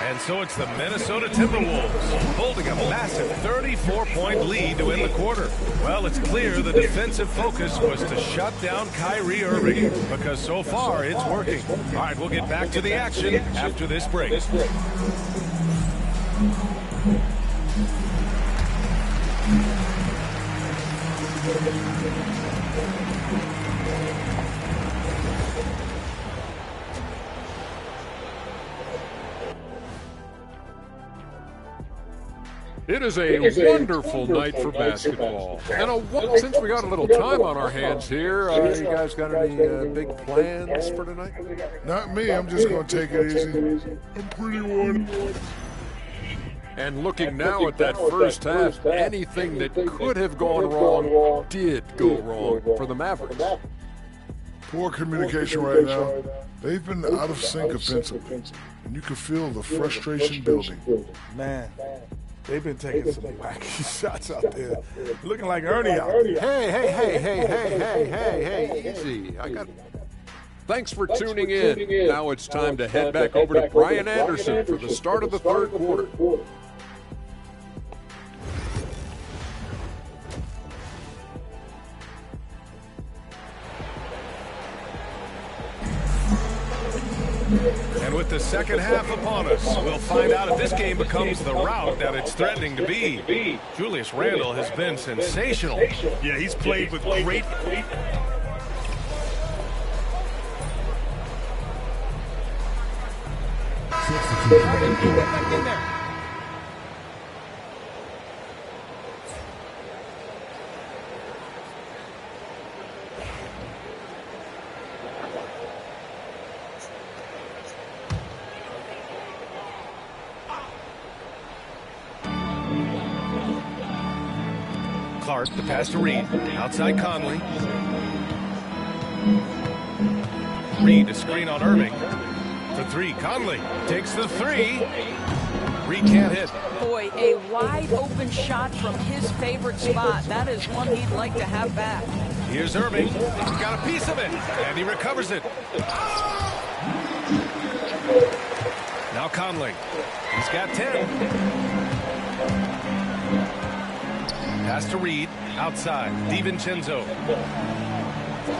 And so it's the Minnesota Timberwolves holding a massive 34-point lead to end the quarter. Well, it's clear the defensive focus was to shut down Kyrie Irving because so far it's working. All right, we'll get back to the action after this break. It is a wonderful night for basketball. And since we got a little time on our hands here, you guys got any big plans for tonight? Not me. I'm just going to take it easy. I'm pretty worn. And looking now at that first half, anything that could have gone wrong did go wrong for the Mavericks. Poor communication right now. They've been out of sync offensively, and you can feel the frustration building. Man, they've been taking some wacky shots out there. Looking like Ernie out there. Hey, easy. Thanks for tuning in. Now it's time to head back over to Brian Anderson for the start of the third quarter. And with the second half upon us, we'll find out if this game becomes the rout that it's threatening to be. Julius Randle has been sensational. Yeah, he's played with great... Clark, the pass to Reed. Outside Conley. Reed, a screen on Irving. For 3, Conley takes the 3. Reed can't hit. Boy, a wide open shot from his favorite spot. That is one he'd like to have back. Here's Irving. He's got a piece of it, and he recovers it. Now Conley. He's got 10. Pass to Reed, outside, DiVincenzo.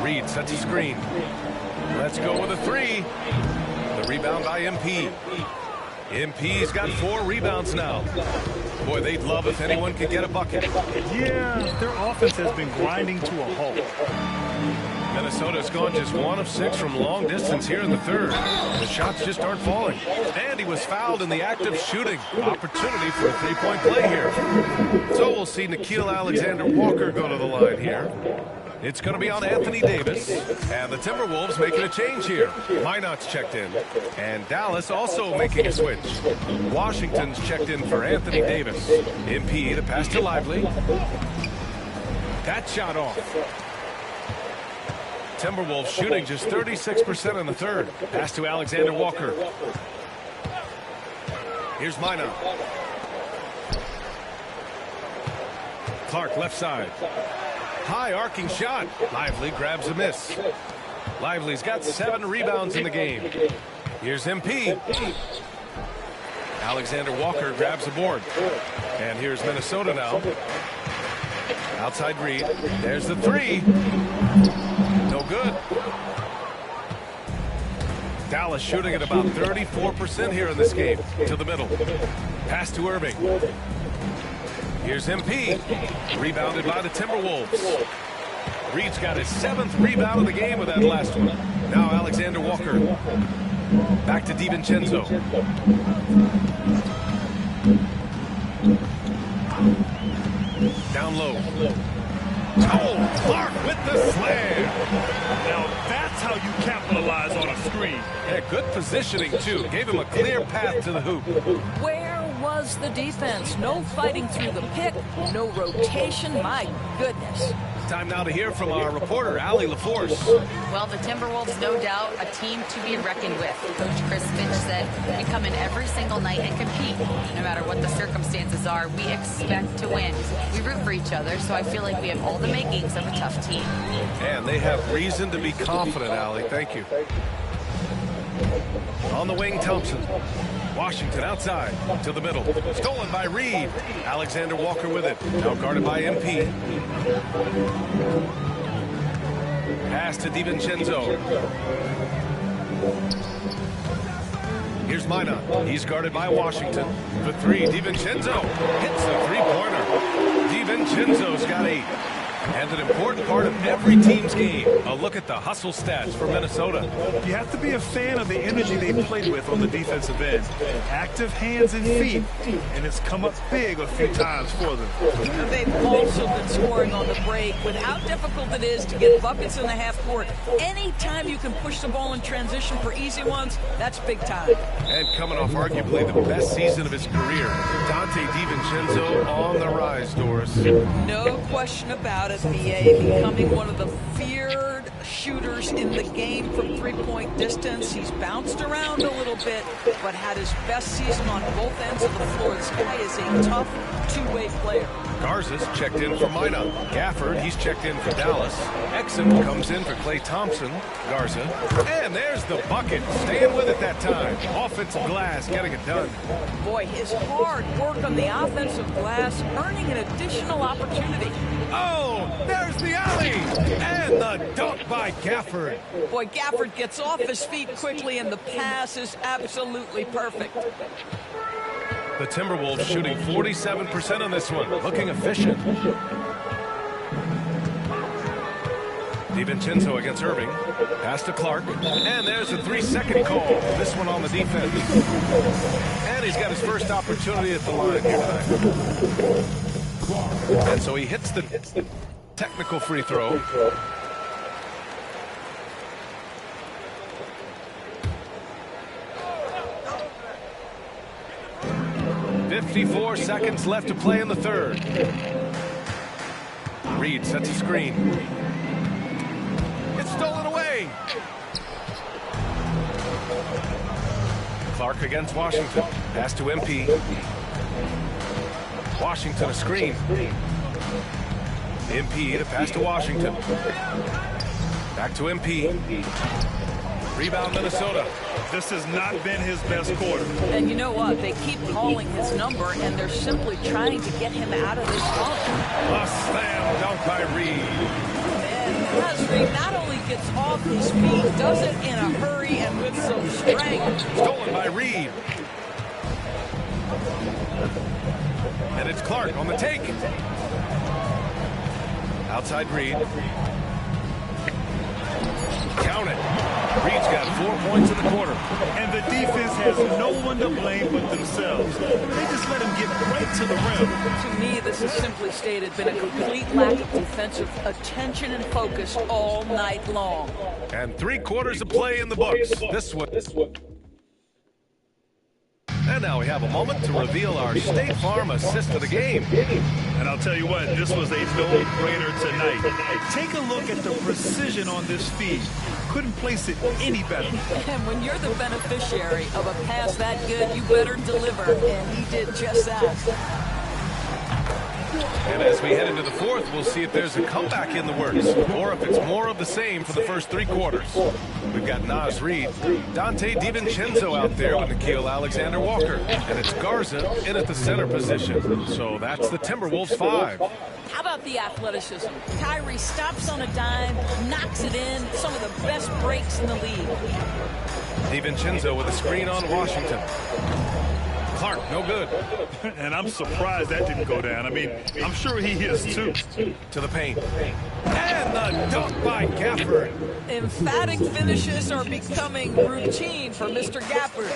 Reed sets a screen. Let's go with a 3. The rebound by MP. MP's got 4 rebounds now. Boy, they'd love if anyone could get a bucket. Yeah, their offense has been grinding to a halt. Minnesota's gone just 1 of 6 from long distance here in the third. The shots just aren't falling. And he was fouled in the act of shooting. Opportunity for a three-point play here. So we'll see Nickeil Alexander-Walker go to the line here. It's going to be on Anthony Davis. And the Timberwolves making a change here. Minot's checked in. And Dallas also making a switch. Washington's checked in for Anthony Davis. MP, the pass to Lively. That shot off. Timberwolves shooting just 36% in the third. Pass to Alexander Walker. Here's Minot. Clark left side. High arcing shot. Lively grabs a miss. Lively's got 7 rebounds in the game. Here's MP. Alexander Walker grabs a board. And here's Minnesota now. Outside Reed. There's the three. No good. Dallas shooting at about 34% here in this game. To the middle. Pass to Irving. Here's MP. Rebounded by the Timberwolves. Reed's got his 7th rebound of the game with that last one. Now Alexander Walker. Back to DiVincenzo. Down low. Oh, Clark with the slam. Now that's how you capitalize on a screen. Yeah, good positioning, too. Gave him a clear path to the hoop. Where was the defense? No fighting through the pick, no rotation. My goodness. Time now to hear from our reporter, Allie LaForce. Well, the Timberwolves, no doubt, a team to be reckoned with. Coach Chris Finch said, we come in every single night and compete. No matter what the circumstances are, we expect to win. We root for each other, so I feel like we have all the makings of a tough team. And they have reason to be confident, Allie. Thank you. On the wing, Thompson. Washington outside to the middle. Stolen by Reed. Alexander Walker with it. Now guarded by MP. Pass to DiVincenzo. Here's Minot. He's guarded by Washington. The three. DiVincenzo hits the three-pointer. DiVincenzo's got 8. And an important part of every team's game. A look at the hustle stats for Minnesota. You have to be a fan of the energy they played with on the defensive end. Active hands and feet, and it's come up big a few times for them. They've also been scoring on the break with how difficult it is to get buckets in the half court. Anytime you can push the ball in transition for easy ones, that's big time. And coming off arguably the best season of his career, Dante DiVincenzo on the rise, Doris. No question about it. BA becoming one of the feared shooters in the game from three-point distance. He's bounced around a little bit, but had his best season on both ends of the floor. This guy is a tough two-way player. Garza's checked in for Minot. Gafford, he's checked in for Dallas. Exum comes in for Klay Thompson. Garza. And there's the bucket. Staying with it that time. Offensive glass, getting it done. Boy, his hard work on the offensive glass, earning an additional opportunity. Oh, there's the alley. And the dunk by Gafford. Boy, Gafford gets off his feet quickly, and the pass is absolutely perfect. The Timberwolves shooting 47% on this one. Looking efficient. DiVincenzo against Irving. Pass to Clark. And there's a 3-second call. This one on the defense. And he's got his first opportunity at the line here tonight. And so he hits the technical free throw. .54 seconds left to play in the third. Reed sets a screen. It's stolen away. Clark against Washington. Pass to MP. Washington a screen. MP the pass to Washington. Back to MP. Rebound Minnesota. This has not been his best quarter. And you know what? They keep calling his number, and they're simply trying to get him out of this funk. A slam dunk by Reed. And Reed not only gets off his feet, does it in a hurry and with some strength. Stolen by Reed. And it's Clark on the take. Outside Reed. Count it. Reed's got 4 points in the quarter. And the defense has no one to blame but themselves. They just let him get right to the rim. To me, this is simply stated been a complete lack of defensive attention and focus all night long. And 3 quarters of play in the books. This one. And now we have a moment to reveal our State Farm assist of the game. And I'll tell you what, this was a no-brainer tonight. Take a look at the precision on this feed. Couldn't place it any better. And when you're the beneficiary of a pass that good, you better deliver. And he did just that. And as we head into the fourth, we'll see if there's a comeback in the works, or if it's more of the same for the first 3 quarters. We've got Naz Reid, Dante DiVincenzo out there with Nickeil Alexander-Walker, and it's Garza in at the center position. So that's the Timberwolves 5. How about the athleticism? Kyrie stops on a dime, knocks it in, some of the best breaks in the league. DiVincenzo with a screen on Washington. Clark, no good. And I'm surprised that didn't go down. I mean, I'm sure he is too. To the paint. And the dunk by Gafford. Emphatic finishes are becoming routine for Mr. Gafford.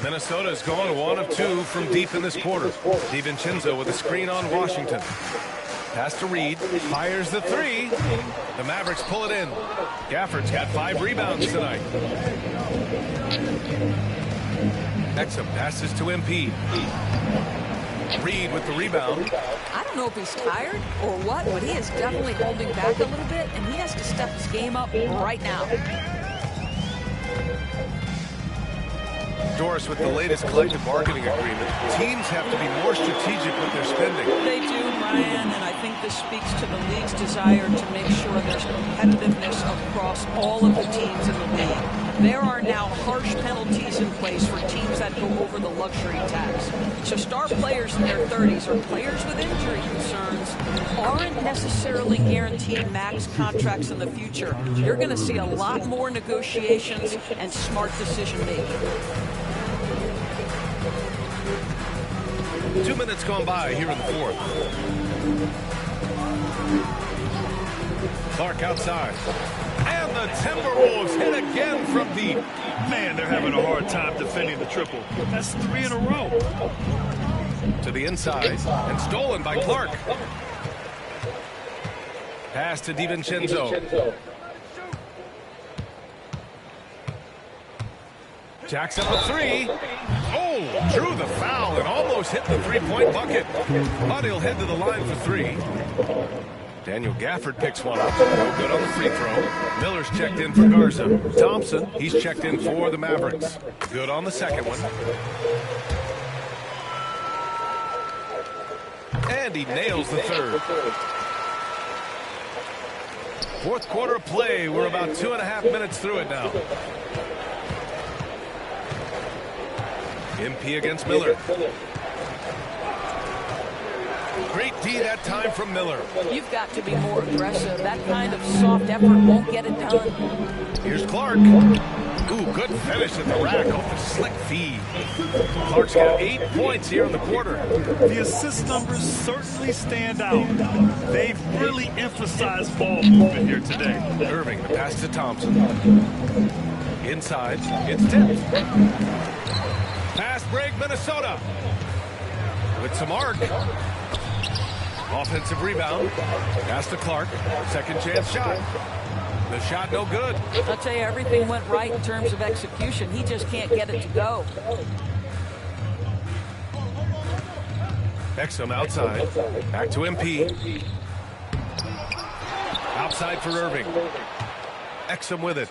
Minnesota is going 1 of 2 from deep in this quarter. DiVincenzo with a screen on Washington. Pass to Reed, fires the 3. The Mavericks pull it in. Gafford's got 5 rebounds tonight. Exum passes to MP. Reed with the rebound. I don't know if he's tired or what, but he is definitely holding back a little bit, and he has to step his game up right now. Doris with the latest collective bargaining agreement. Teams have to be more strategic with their spending. They do, Ryan, and I think this speaks to the league's desire to make sure there's competitiveness across all of the teams in the league. There are now harsh penalties in place for teams that go over the luxury tax. So star players in their 30s or players with injury concerns aren't necessarily guaranteed max contracts in the future. You're going to see a lot more negotiations and smart decision-making. 2 minutes gone by here in the fourth. Clark outside. And the Timberwolves hit again from deep. Man, they're having a hard time defending the triple. That's 3 in a row. To the inside and stolen by Clark. Pass to DiVincenzo. Jacks up a 3. Oh, drew the foul and almost hit the 3-point bucket. But he'll head to the line for 3. Daniel Gafford picks one up. No good on the free throw. Miller's checked in for Garza. Thompson, he's checked in for the Mavericks. Good on the second one. And he nails the third. Fourth quarter of play. We're about 2.5 minutes through it now. MP against Miller. Great D that time from Miller. You've got to be more aggressive. That kind of soft effort won't get it done. Here's Clark. Ooh, good finish at the rack off the slick feed. Clark's got 8 points here in the quarter. The assist numbers certainly stand out. They've really emphasized ball movement here today. Irving, the pass to Thompson. Inside, it's tipped. Pass break, Minnesota. With some arc. Offensive rebound. Pass to Clark. Second chance shot. The shot no good. I'll tell you, everything went right in terms of execution. He just can't get it to go. Exum outside. Back to MP. Outside for Irving. Exum with it.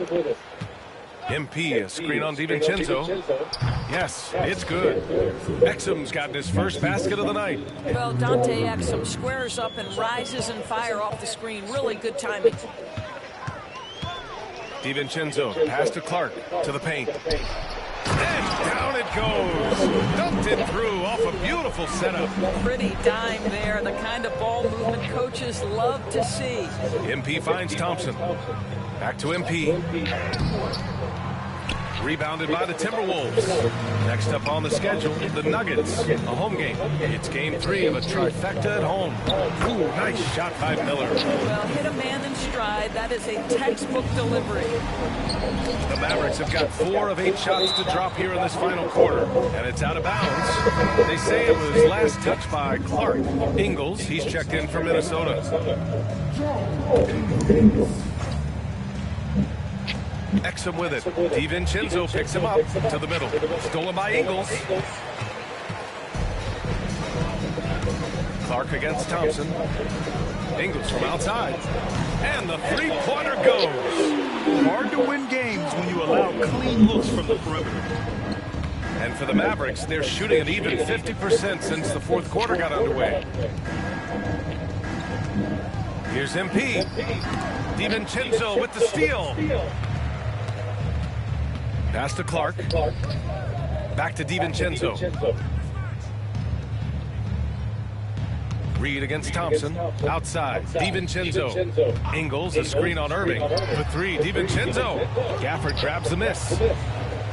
MP, a screen on DiVincenzo. Yes, it's good. Exum's gotten his first basket of the night. Well, Dante Exum squares up and rises and fire off the screen. Really good timing. DiVincenzo, pass to Clark, to the paint. And down it goes. Dumped it through off a beautiful setup. Pretty dime there. The kind of ball movement coaches love to see. MP finds Thompson. Back to MP. Rebounded by the Timberwolves. Next up on the schedule, the Nuggets. A home game. It's game 3 of a trifecta at home. Ooh, nice shot by Miller. Well, hit a man in stride. That is a textbook delivery. The Mavericks have got 4 of 8 shots to drop here in this final quarter, and it's out of bounds. They say it was last touched by Clark. Ingles, he's checked in for Minnesota. Exum with it. DiVincenzo picks him up to the middle. Stolen by Ingles. Clark against Thompson. Ingles from outside. And the three-pointer goes. Hard to win games when you allow clean looks from the perimeter. And for the Mavericks, they're shooting an even 50% since the fourth quarter got underway. Here's MP. DiVincenzo with the steal. Pass to Clark. Back to DiVincenzo. Reed against Thompson. Outside. DiVincenzo. Ingles, a screen on Irving. For 3, DiVincenzo. Gafford grabs the miss.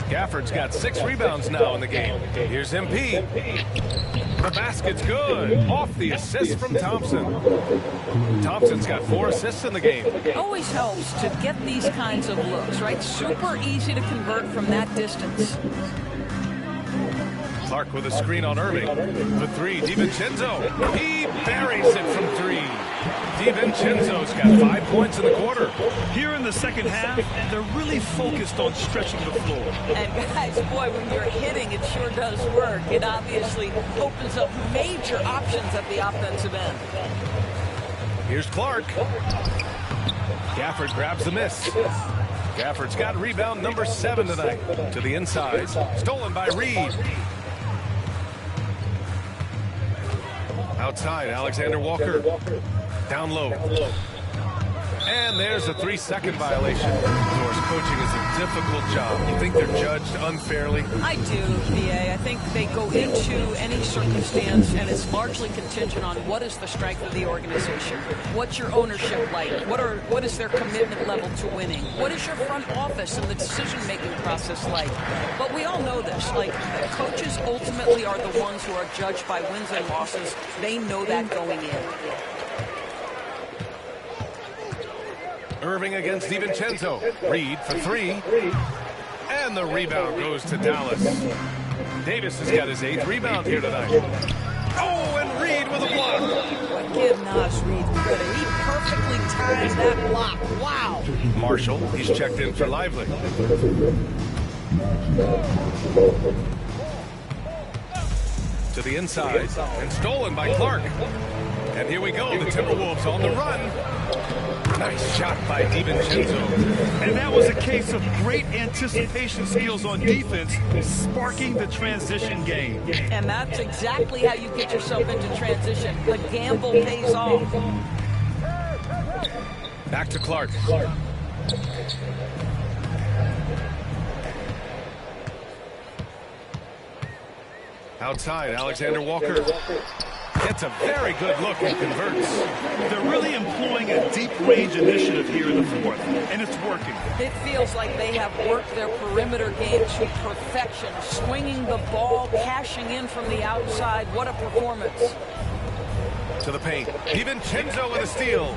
Gafford's got 6 rebounds now in the game. Here's MP. The basket's good. Off the assist from Thompson. Thompson's got 4 assists in the game. It always helps to get these kinds of looks, right? Super easy to convert from that distance. Clark with a screen on Irving. For 3, DiVincenzo. He buries it from 3. DiVincenzo's got 5 points in the quarter. Here in the second half, they're really focused on stretching the floor. And guys, boy, when you're hitting, it sure does work. It obviously opens up major options at the offensive end. Here's Clark. Gafford grabs the miss. Gafford's got rebound number 7 tonight. To the inside. Stolen by Reed. Outside, Alexander Walker. Down low. And there's a 3-second violation. Of course, coaching is a difficult job. You think they're judged unfairly? I do, VA. I think they go into any circumstance, and it's largely contingent on what is the strength of the organization. What's your ownership like? What is their commitment level to winning? What is your front office and the decision-making process like? But we all know this. Like, coaches ultimately are the ones who are judged by wins and losses. They know that going in. Irving against DiVincenzo. Reed for 3. And the rebound goes to Dallas. Davis has got his 8th rebound here tonight. Oh, and Reed with a block. But give Nas Reed credit. He perfectly timed that block. Wow. Marshall, he's checked in for Lively. To the inside, and stolen by Clark. And here we go, the Timberwolves on the run. Nice shot by DiVincenzo. And that was a case of great anticipation skills on defense, sparking the transition game. And that's exactly how you get yourself into transition. The gamble pays off. Back to Clark. Outside, Alexander Walker. Gets a very good look and converts. They're really employing a deep range initiative here in the fourth, and it's working. It feels like they have worked their perimeter game to perfection, swinging the ball, cashing in from the outside. What a performance. To the paint. DiVincenzo with a steal.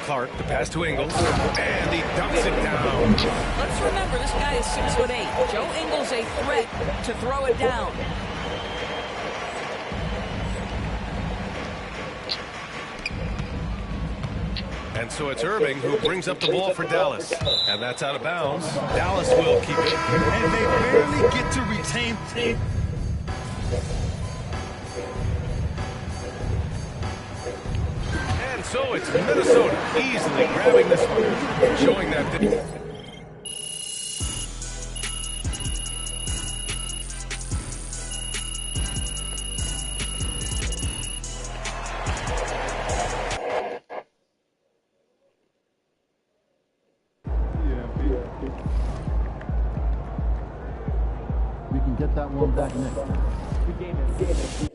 Clark, the pass to Ingles, and he dumps it down. Let's remember, this guy is 6'8". Joe Ingles a threat to throw it down. And so it's Irving who brings up the ball for Dallas. And that's out of bounds. Dallas will keep it. And they barely get to retain. And so it's Minnesota easily grabbing this one, showing that. We can get that one back next time.